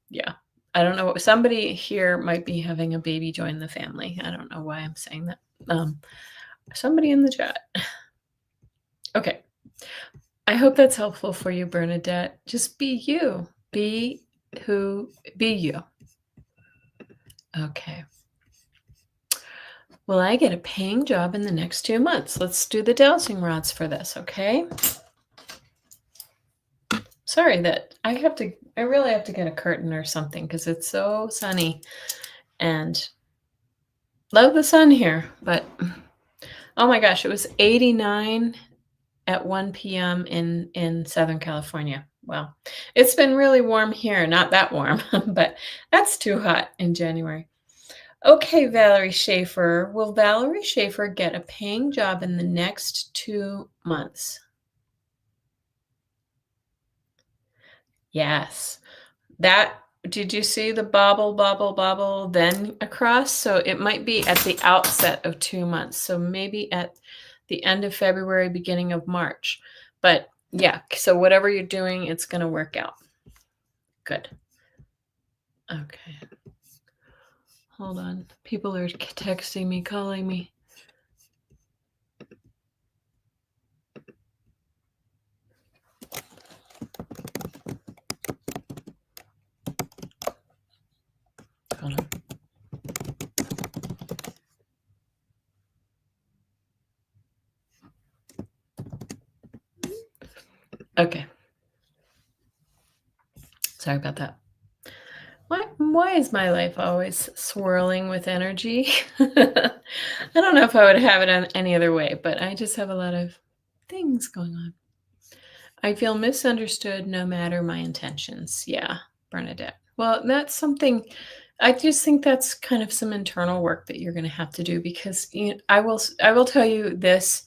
Yeah. I don't know. Somebody here might be having a baby join the family. I don't know why I'm saying that. Somebody in the chat. Okay. I hope that's helpful for you, Bernadette. Just be you. Be you. Okay. Will I get a paying job in the next 2 months? Let's do the dowsing rods for this, okay? Sorry that I really have to get a curtain or something because it's so sunny and love the sun here, but oh my gosh, it was 89 at 1 p.m. in Southern California. Well, it's been really warm here, not that warm, but that's too hot in January. Okay, Valerie Schaefer. Will Valerie Schaefer get a paying job in the next 2 months? Yes. Did you see the bobble, bobble, bobble, then across? So it might be at the outset of 2 months. So maybe at the end of February, beginning of March. But yeah, so whatever you're doing, it's going to work out. Good. Okay. Hold on. People are texting me, calling me. Hold on. Okay. Sorry about that. Why is my life always swirling with energy? I don't know if I would have it any other way, but I just have a lot of things going on. I feel misunderstood no matter my intentions. Yeah, Bernadette. Well, that's something I just think that's kind of some internal work that you're going to have to do because I will tell you this,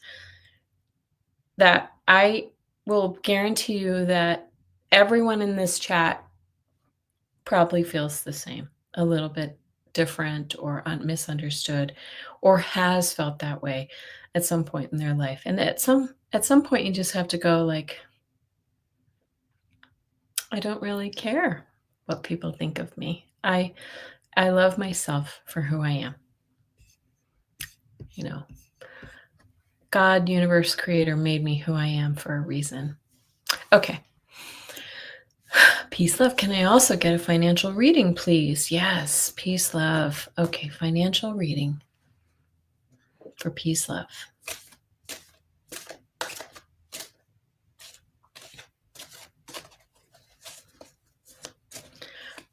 that I will guarantee you that everyone in this chat probably feels the same, a little bit different or misunderstood, or has felt that way at some point in their life. And at some point, you just have to go like, I don't really care what people think of me. I love myself for who I am. God, universe, creator made me who I am for a reason. Okay. Peace, love. Can I also get a financial reading, please? Yes, peace, love. Okay, financial reading for peace, love.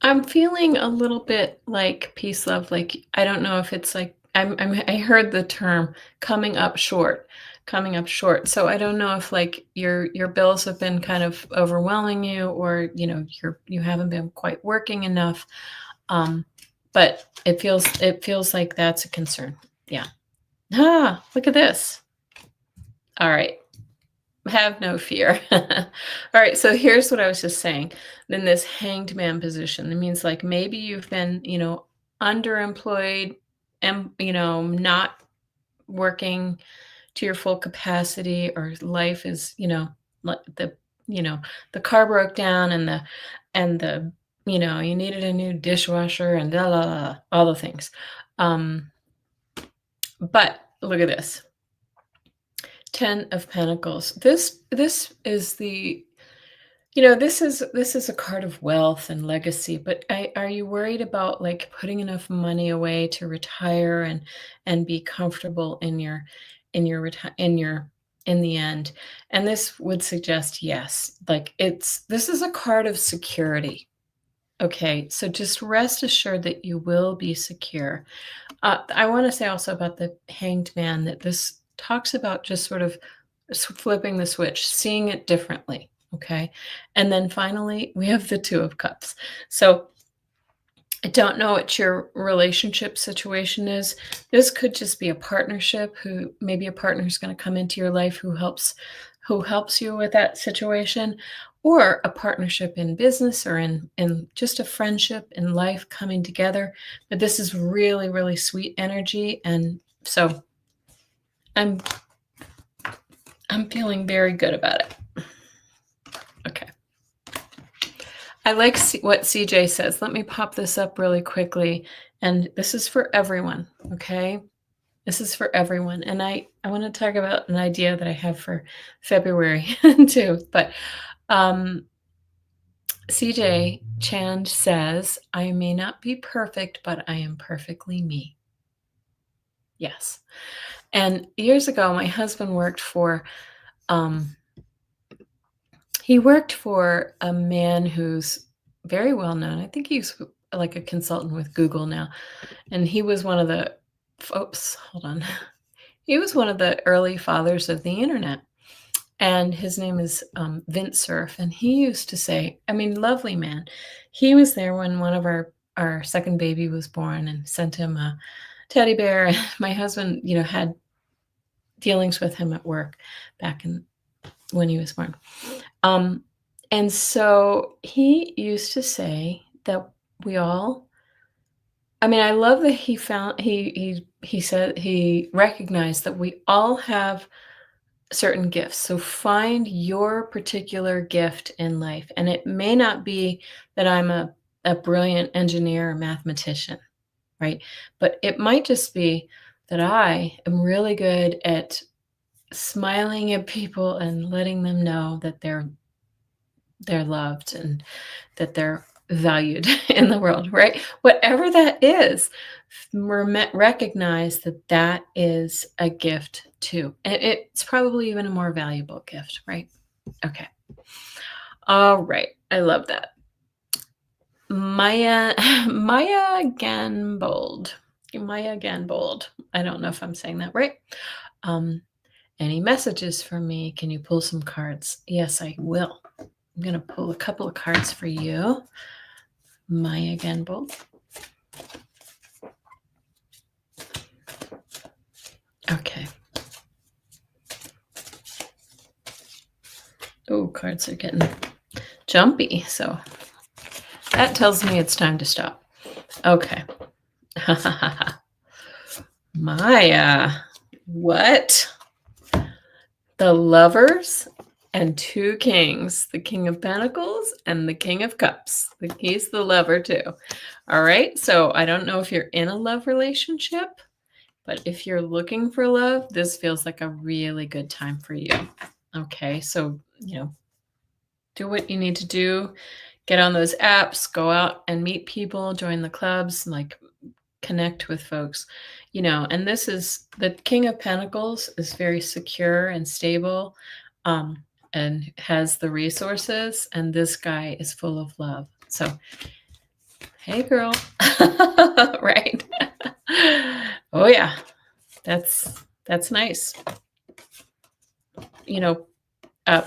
I'm feeling a little bit like peace, love. Like, I don't know if it's like, I heard the term coming up short. So I don't know if like your bills have been kind of overwhelming you, or you haven't been quite working enough. But it feels like that's a concern. Yeah. Look at this. All right. Have no fear. All right. So here's what I was just saying. Then this hanged man position, it means like maybe you've been, underemployed and, not working to your full capacity, or life is, the car broke down and the, you needed a new dishwasher and blah, blah, blah, all the things. But look at this. 10 of Pentacles. This is the, This is a card of wealth and legacy, but are you worried about, like, putting enough money away to retire and be comfortable in the end? And this would suggest yes. Like, this is a card of security. Okay, so just rest assured that you will be secure. I wanna say also about the Hanged Man that this talks about just sort of flipping the switch, seeing it differently, okay? And then finally, we have the 2 of Cups. So, I don't know what your relationship situation is. This could just be a partnership who maybe a partner is gonna come into your life who helps you with that situation, or a partnership in business or in just a friendship in life coming together. But this is really, really sweet energy, and so I'm I'm feeling very good about it. Okay. I like what CJ says. Let me pop this up really quickly. And this is for everyone. Okay. This is for everyone. And I want to talk about an idea that I have for February too. But um, CJ Chand says, I may not be perfect, but I am perfectly me. Yes. And years ago, my husband um, worked for a man who's very well known. I think he's like a consultant with Google now. And he was one of the oops, hold on. He was one of the early fathers of the internet. And his name is Vince Cerf. And he used to say, I mean, lovely man. He was there when one of our second baby was born and sent him a teddy bear. My husband, had dealings with him at work back in when he was born. Um, and so he used to say that we all I mean, I love that he said he recognized that we all have certain gifts. So find your particular gift in life. And it may not be that I'm a brilliant engineer or mathematician, right? But it might just be that I am really good at smiling at people and letting them know that they're loved and that they're valued in the world, right? Whatever that is, recognize that that is a gift too. And it's probably even a more valuable gift, right? Okay. All right. I love that. Maya Maya Ganbold. Maya Ganbold. I don't know if I'm saying that right. Um, any messages for me? Can you pull some cards? Yes, I will. I'm going to pull a couple of cards for you. Maya Ganbold. Okay. Oh, cards are getting jumpy. So that tells me it's time to stop. Okay. Maya. What? The Lovers and 2 kings, the King of Pentacles and the King of Cups. He's the lover too. All right. So I don't know if you're in a love relationship, but if you're looking for love, this feels like a really good time for you. Okay. So, do what you need to do. Get on those apps, go out and meet people, join the clubs, like connect with folks. And this is the King of Pentacles is very secure and stable, and has the resources, and this guy is full of love. So, hey girl. Right. Oh yeah. That's nice.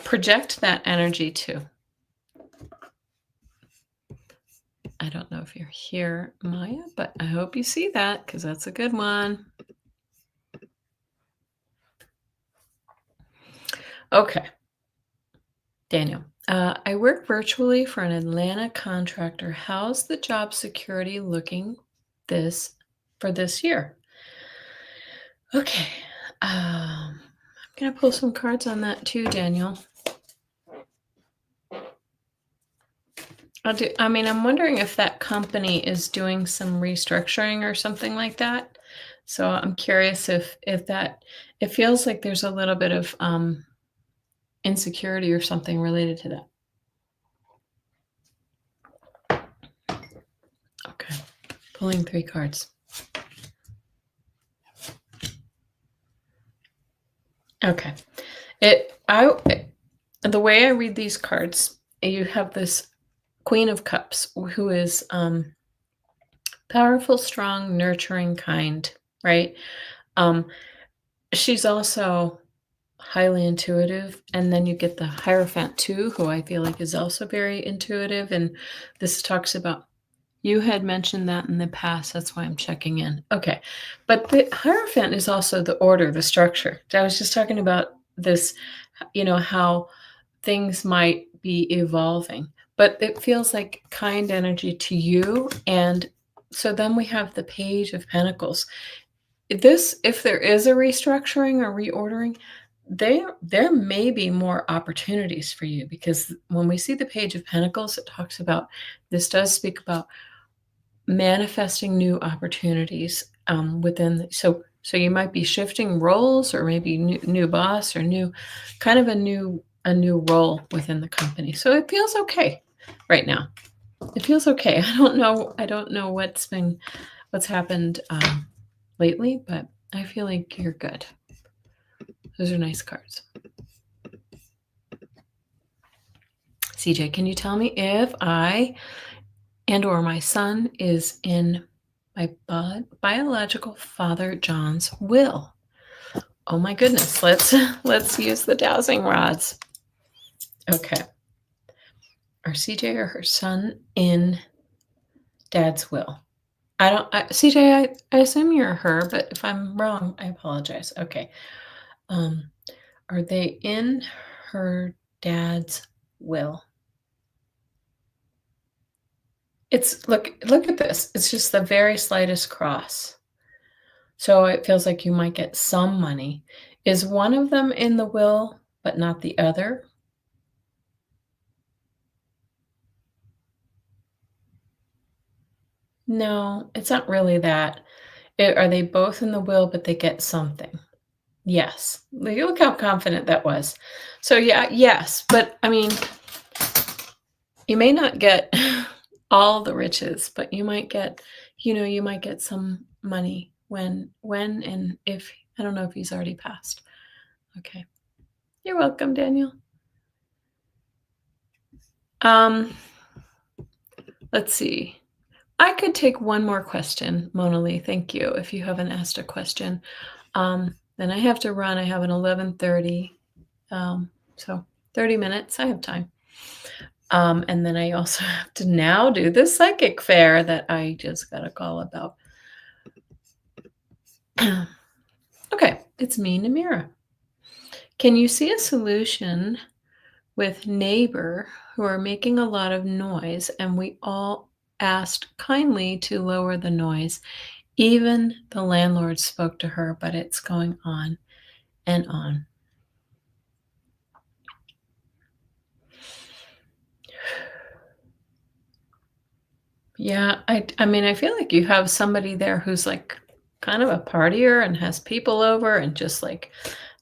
Project that energy too. I don't know if you're here, Maya, but I hope you see that because that's a good one. Okay. Daniel, I work virtually for an Atlanta contractor. How's the job security looking for this year? Okay. I'm going to pull some cards on that too, Daniel. I'm wondering if that company is doing some restructuring or something like that. So I'm curious if it feels like there's a little bit of insecurity or something related to that. pulling 3 cards. Okay. The way I read these cards, you have this Queen of Cups, who is powerful, strong, nurturing, kind, right? Um, she's also highly intuitive, and then you get the Hierophant too, who I feel like is also very intuitive, and this talks about you had mentioned that in the past, that's why I'm checking in. Okay, but the Hierophant is also the order, the structure. I was just talking about this, how things might be evolving, but it feels like kind energy to you. And so then we have the Page of Pentacles. If there is a restructuring or reordering, there may be more opportunities for you, because when we see the Page of Pentacles, it talks about, this does speak about manifesting new opportunities within. So you might be shifting roles, or maybe new boss, or new kind of a new role within the company. So it feels okay right now. It feels okay. I don't know what's happened lately, but I feel like you're good. Those are nice cards. CJ, can you tell me if I or my son is in my biological father John's will? Oh my goodness, let's use the dowsing rods. Okay. Are CJ or her son in Dad's will? CJ, I assume you're her, but if I'm wrong, I apologize. Okay. Are they in her dad's will? It's look at this. It's just the very slightest cross. So it feels like you might get some money. Is one of them in the will, but not the other? No, it's not really that. Are they both in the will, but they get something? Yes. Look how confident that was. So yeah, yes, but I mean, you may not get all the riches, but you might get, you might get some money when and if, I don't know if he's already passed. Okay. You're welcome, Daniel. Let's see. I could take one more question, Mona Lee. Thank you. If you haven't asked a question, then I have to run. I have an 11:30, so 30 minutes. I have time. And then I also have to now do the psychic fair that I just got a call about. Okay, it's me, Namira. Can you see a solution with neighbor who are making a lot of noise, and we all asked kindly to lower the noise? Even the landlord spoke to her, but it's going on and on. Yeah, I mean, I feel like you have somebody there who's like kind of a partier and has people over and just like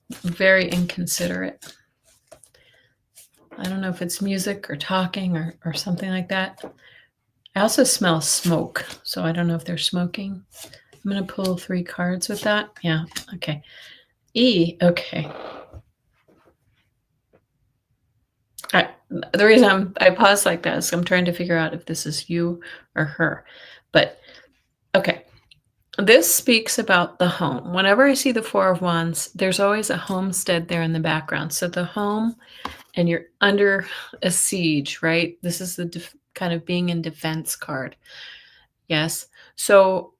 very inconsiderate. I don't know if it's music or talking or something like that. I also smell smoke, so I don't know if they're smoking. I'm going to pull 3 cards with that. Yeah, okay. Okay. The reason I pause like that is I'm trying to figure out if this is you or her. But okay. This speaks about the home. Whenever I see the 4 of Wands, there's always a homestead there in the background. So the home, and you're under a siege, right? This is the kind of being in defense card. Yes. So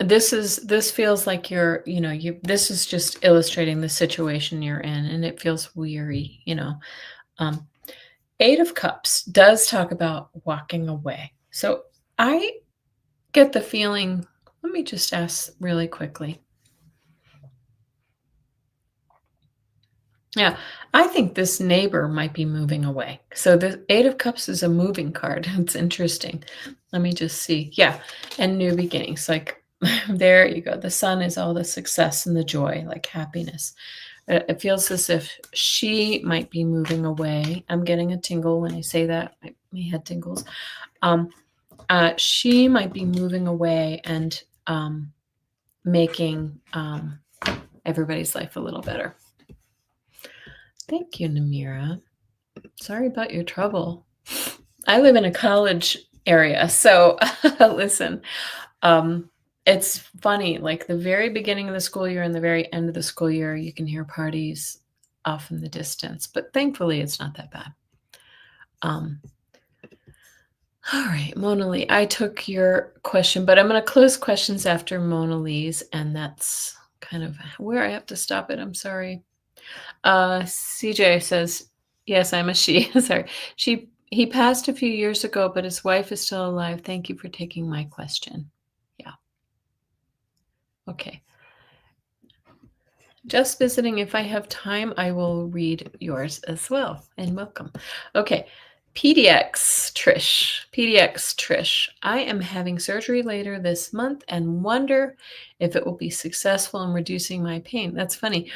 this feels like this is just illustrating the situation you're in, and it feels weary. 8 of Cups does talk about walking away. So I get the feeling, let me just ask really quickly. Yeah, I think this neighbor might be moving away. So the 8 of Cups is a moving card. It's interesting. Let me just see. Yeah, and new beginnings. Like there you go. The sun is all the success and the joy, like happiness. It feels as if she might be moving away. I'm getting a tingle when I say that. My head tingles. she might be moving away and making everybody's life a little better. Thank you, Namira. Sorry about your trouble. I live in a college area, so listen, it's funny, like the very beginning of the school year and the very end of the school year, you can hear parties off in the distance, but thankfully it's not that bad. All right, Mona Lee, I took your question, but I'm going to close questions after Mona Lee's, and that's kind of where I have to stop it. I'm sorry. CJ says, yes, I'm a she. Sorry. He passed a few years ago, but his wife is still alive. Thank you for taking my question. Yeah. Okay. Just visiting. If I have time, I will read yours as well. And welcome. Okay. PDX Trish. I am having surgery later this month and wonder if it will be successful in reducing my pain. That's funny.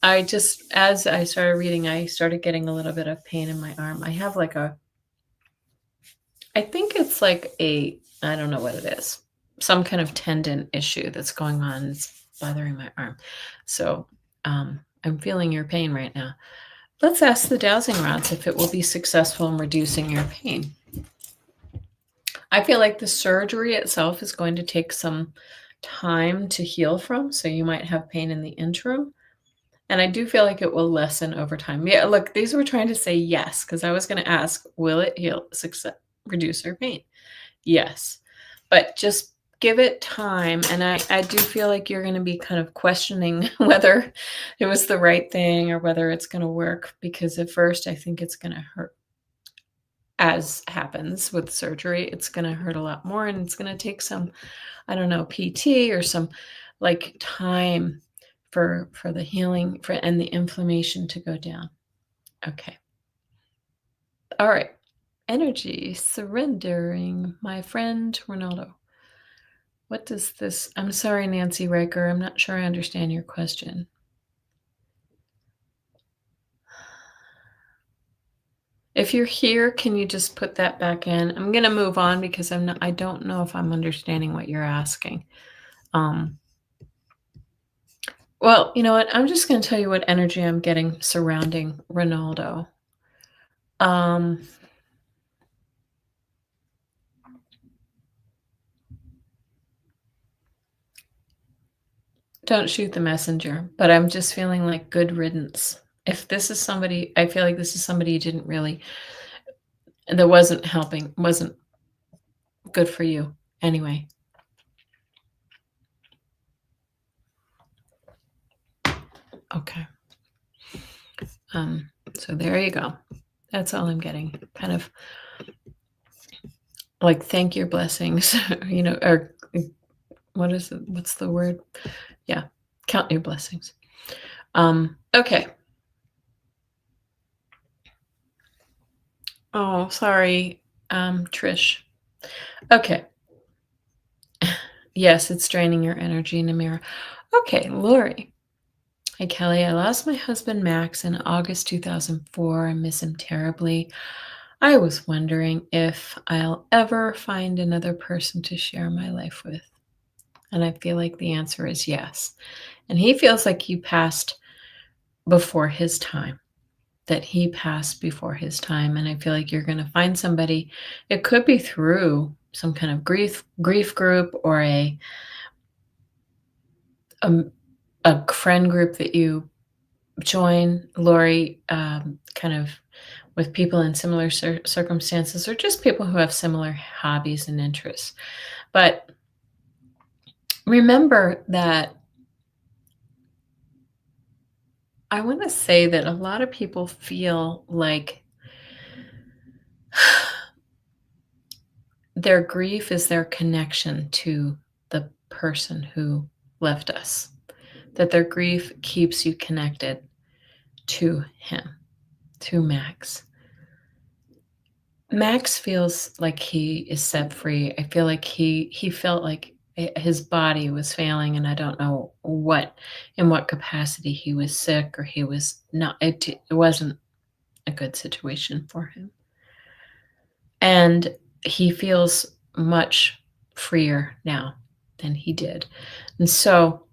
As I started reading, I started getting a little bit of pain in my arm. I have I think it's like I don't know what it is, some kind of tendon issue that's going on. It's bothering my arm. So I'm feeling your pain right now. Let's ask the dowsing rods if it will be successful in reducing your pain. I feel like the surgery itself is going to take some time to heal from, so you might have pain in the interim. And I do feel like it will lessen over time. Yeah, look, these were trying to say yes, because I was going to ask, will it reduce your pain? Yes. But just give it time. And I do feel like you're going to be kind of questioning whether it was the right thing or whether it's going to work, because at first I think it's going to hurt. As happens with surgery, it's going to hurt a lot more, and it's going to take some, I don't know, PT or some like time for the healing and the inflammation to go down. Okay. All right. Energy surrendering, my friend Ronaldo. What does this? I'm sorry, Nancy Riker. I'm not sure I understand your question. If you're here, can you just put that back in? I'm going to move on because I don't know if I'm understanding what you're asking. Well, you know what? I'm just going to tell you what energy I'm getting surrounding Ronaldo. Don't shoot the messenger, but I'm just feeling like good riddance. If this is somebody, I feel like this is somebody you didn't really, that wasn't helping, wasn't good for you anyway. Okay. So there you go. That's all I'm getting. Kind of like thank your blessings, or what is it? What's the word? Yeah. Count your blessings. Okay. Oh, sorry, Trish. Okay. Yes, it's draining your energy, Namira. Okay, Lori. Hi, Kelly. I lost my husband, Max, in August 2004. I miss him terribly. I was wondering if I'll ever find another person to share my life with. And I feel like the answer is yes. And he feels like you passed before his time, that he passed before his time. And I feel like you're going to find somebody. It could be through some kind of grief group or a friend group that you join, Lori, kind of with people in similar circumstances, or just people who have similar hobbies and interests. But remember that I want to say that a lot of people feel like their grief is their connection to the person who left us, that their grief keeps you connected to him, to Max. Max feels like he is set free. I feel like he felt like his body was failing, and I don't know in what capacity he was sick or he was not. It wasn't a good situation for him. And he feels much freer now than he did. And so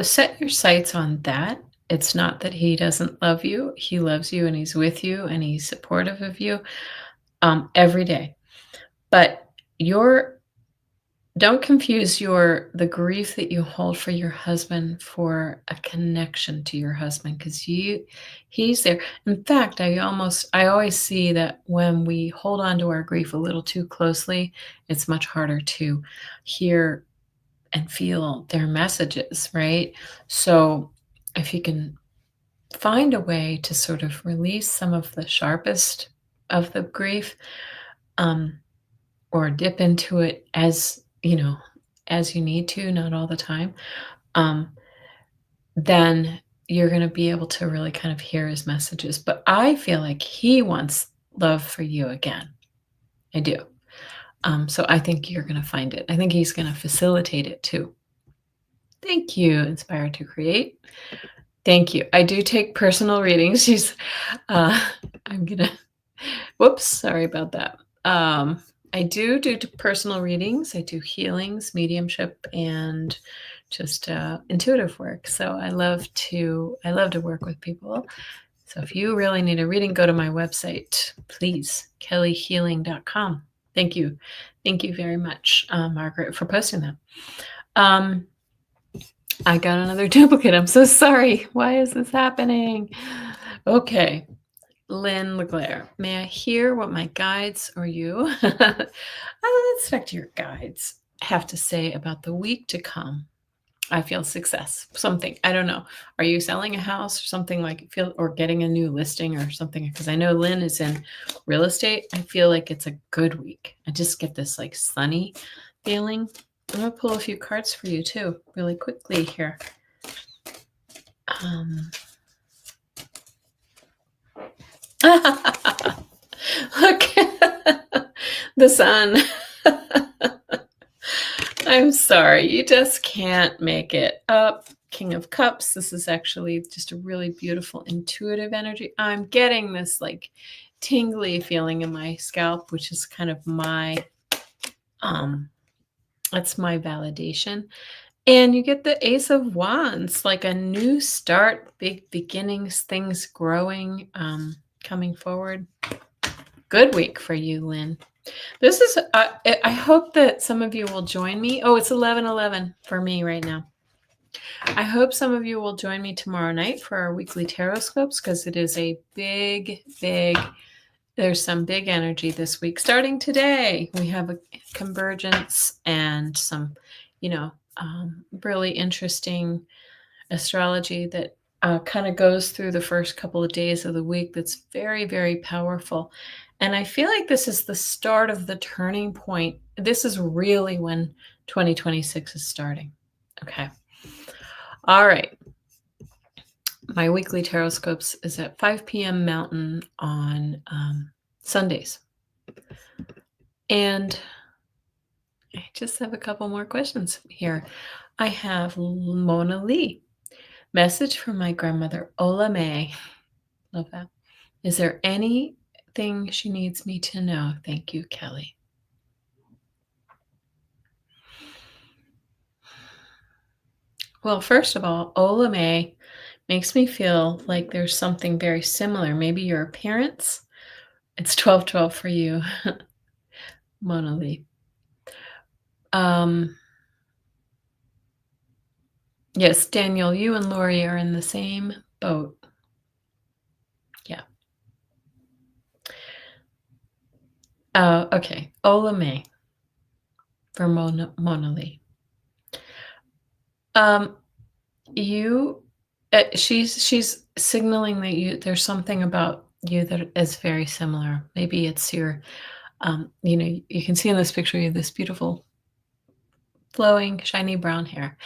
set your sights on that. It's not that he doesn't love you. He loves you and he's with you and he's supportive of you every day. But your don't confuse the grief that you hold for your husband for a connection to your husband, because he's there. In fact, I always see that when we hold on to our grief a little too closely, it's much harder to hear and feel their messages, right? So if you can find a way to sort of release some of the sharpest of the grief, um, or dip into it as as you need to, not all the time, um, then you're going to be able to really kind of hear his messages. But I feel like he wants love for you again. I do. So I think you're going to find it. I think he's going to facilitate it too. Thank you, Inspired to Create. Thank you. I do take personal readings. I'm gonna. Whoops, sorry about that. I do personal readings. I do healings, mediumship, and just intuitive work. So I love to work with people. So if you really need a reading, go to my website, please, kellyhealing.com. Thank you. Thank you very much, Margaret, for posting that. I got another duplicate. I'm so sorry. Why is this happening? Okay. Lynn LeClaire, may I hear what my guides or you, let's back to your guides, have to say about the week to come? I feel success. Something. I don't know. Are you selling a house or something or getting a new listing or something? Because I know Lynn is in real estate. I feel like it's a good week. I just get this like sunny feeling. I'm going to pull a few cards for you too, really quickly here. Look, the sun. I'm sorry, you just can't make it up. King of Cups. This is actually just a really beautiful intuitive energy. I'm getting this like tingly feeling in my scalp, which is kind of my that's my validation. And you get the Ace of Wands, like a new start, big beginnings, things growing, coming forward. Good week for you, Lynn. This is, I hope that some of you will join me. Oh, it's 11:11 for me right now. I hope some of you will join me tomorrow night for our weekly tarot scopes, because it is a big, there's some big energy this week. Starting today, we have a convergence and some, really interesting astrology that kind of goes through the first couple of days of the week. That's very, very powerful. And I feel like this is the start of the turning point. This is really when 2026 is starting. Okay. All right. My weekly tarot scopes is at 5 p.m. Mountain on Sundays. And I just have a couple more questions here. I have Mona Lee. Message from my grandmother, Ola May. Love that. Is there anything she needs me to know? Thank you, Kelly. Well, first of all, Ola May makes me feel like there's something very similar. Maybe your appearance. It's 12:12 for you, Mona Lee. Yes, Daniel, you and Lori are in the same boat. Yeah. Okay. Ola May for Mona Lee. She's signaling that there's something about you that is very similar. Maybe it's your, you can see in this picture, you have this beautiful flowing, shiny brown hair.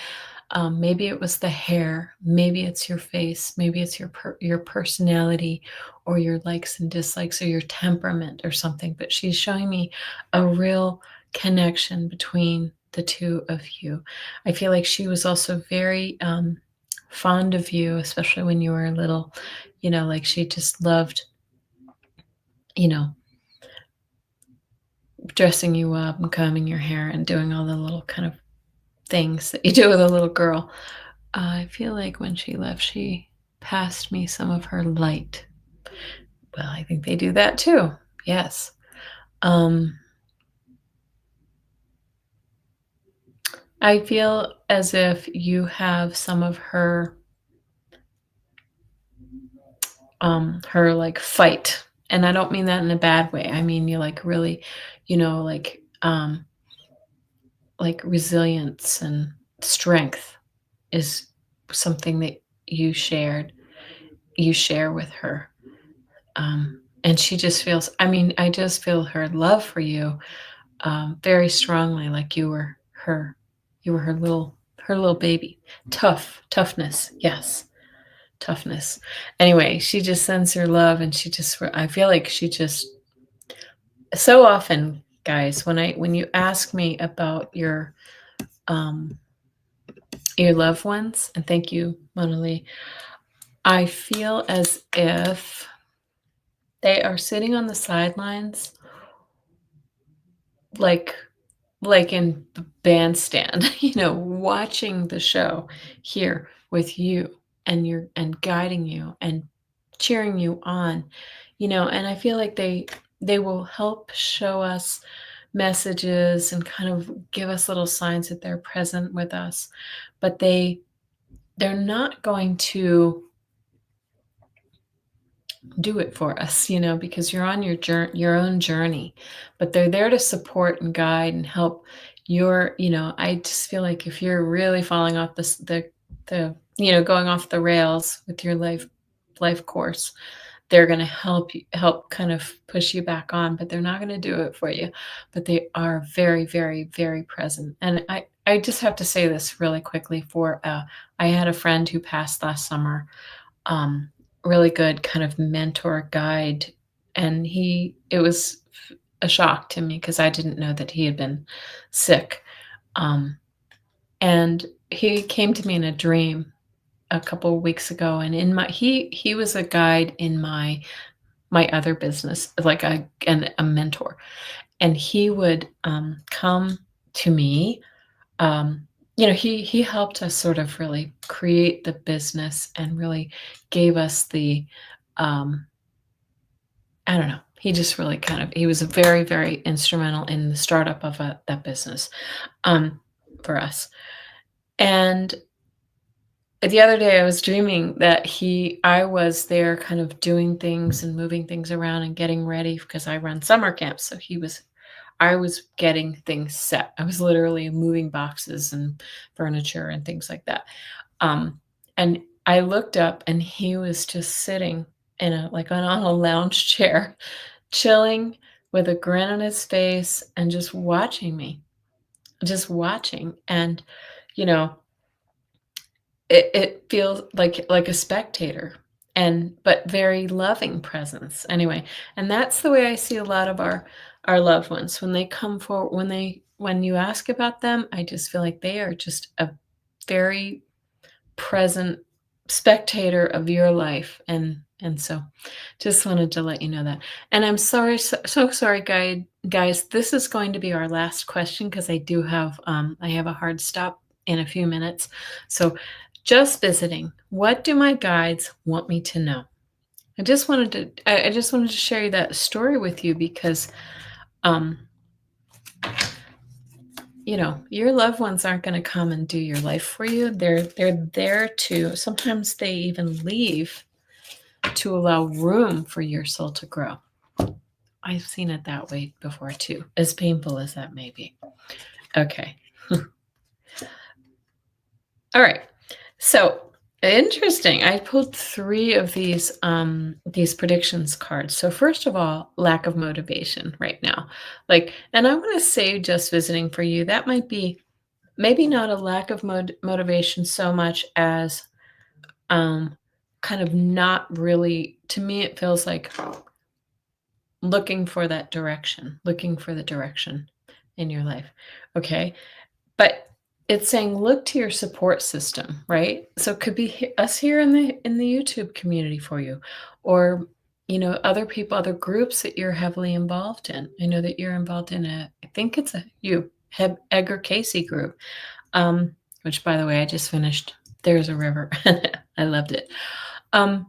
Maybe it was the hair, maybe it's your face, maybe it's your personality or your likes and dislikes or your temperament or something. But she's showing me a real connection between the two of you. I feel like she was also very fond of you, especially when you were little, like she just loved, dressing you up and combing your hair and doing all the little kind of things that you do with a little girl. I feel like when she left, she passed me some of her light. Well, I think they do that too. Yes. Um, I feel as if you have some of her like fight. And I don't mean that in a bad way. I mean you like really, like resilience and strength is something that you share with her. And she just feels, I mean, I just feel her love for you very strongly, like you were her little baby. Toughness, yes, toughness. Anyway, she just sends her love, and I feel like she just so often, guys, when you ask me about um your loved ones, and thank you, Mona Lee, I feel as if they are sitting on the sidelines, like in the bandstand, watching the show here with you, and guiding you and cheering you on, and I feel like they will help show us messages and kind of give us little signs that they're present with us, but they're not going to do it for us, because you're on your own journey, but they're there to support and guide and help I just feel like if you're really falling off going off the rails with your life course, they're going to help kind of push you back on, but they're not going to do it for you, but they are very, very, very present. And I just have to say this really quickly I had a friend who passed last summer, really good kind of mentor guide. And it was a shock to me because I didn't know that he had been sick. And he came to me in a dream a couple of weeks ago, and he was a guide in my other business, like a mentor, and he would come to me. He helped us sort of really create the business and really gave us the, I don't know. He just really he was very, very instrumental in the startup of that business for us. And the other day I was dreaming that I was there kind of doing things and moving things around and getting ready because I run summer camps. So I was getting things set. I was literally moving boxes and furniture and things like that. And I looked up, and he was just sitting on a lounge chair, chilling with a grin on his face and just watching me, just watching. And, you know, it feels like a spectator, but very loving presence anyway. And that's the way I see a lot of our loved ones when they come forward, when you ask about them. I just feel like they are just a very present spectator of your life. And so just wanted to let you know that. And I'm sorry, so sorry, guys, this is going to be our last question because I have a hard stop in a few minutes. So just visiting, what do my guides want me to know? I just wanted to share that story with you because your loved ones aren't going to come and do your life for you. They're there to, sometimes they even leave to allow room for your soul to grow. I've seen it that way before too, as painful as that may be. Okay. All right. So interesting. I pulled 3 of these predictions cards. So first of all, lack of motivation right now. And I want to say just visiting for you, that might be maybe not a lack of motivation so much as kind of not really, to me, it feels like looking for the direction in your life. Okay. But it's saying look to your support system, right? So it could be us here in the YouTube community for you, or other people, other groups that you're heavily involved in. I know that you're involved in I think it's Edgar Casey group, which, by the way, I just finished. There's a River. I loved it. And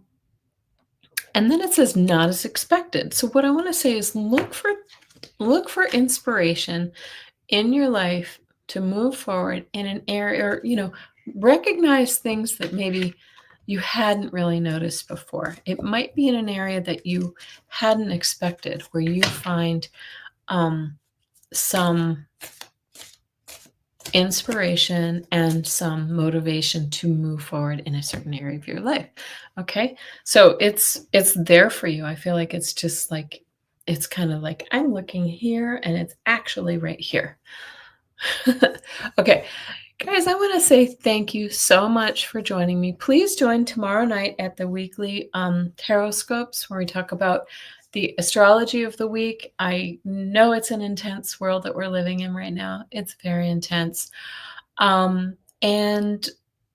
then it says not as expected. So what I want to say is look for inspiration in your life to move forward in an area, or recognize things that maybe you hadn't really noticed before. It might be in an area that you hadn't expected, where you find some inspiration and some motivation to move forward in a certain area of your life. Okay, so it's there for you. I feel like it's just like, it's kind of like I'm looking here and it's actually right here. Okay, guys, I want to say thank you so much for joining me. Please join tomorrow night at the weekly Taroscopes, where we talk about the astrology of the week. I know it's an intense world that we're living in right now. It's very intense. And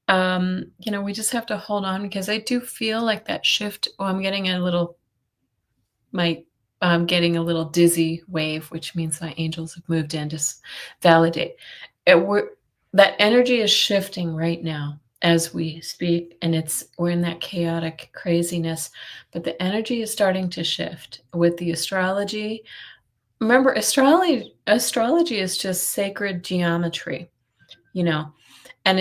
we just have to hold on, because I do feel like that shift. Oh, I'm getting getting a little dizzy wave, which means my angels have moved in to validate. That energy is shifting right now as we speak, and we're in that chaotic craziness, but the energy is starting to shift with the astrology. Remember, astrology is just sacred geometry, and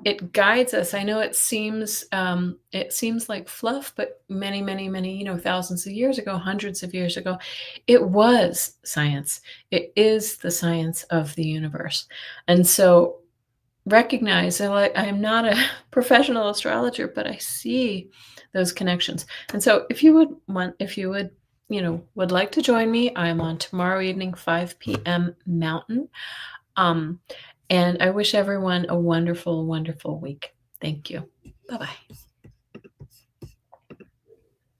it guides us. I know it seems like fluff, but many, many, many, thousands of years ago, hundreds of years ago, it was science. It is the science of the universe. And so recognize that I'm not a professional astrologer, but I see those connections. And so if you would like to join me, I'm on tomorrow evening, 5 p.m. Mountain. And I wish everyone a wonderful, wonderful week. Thank you. Bye-bye.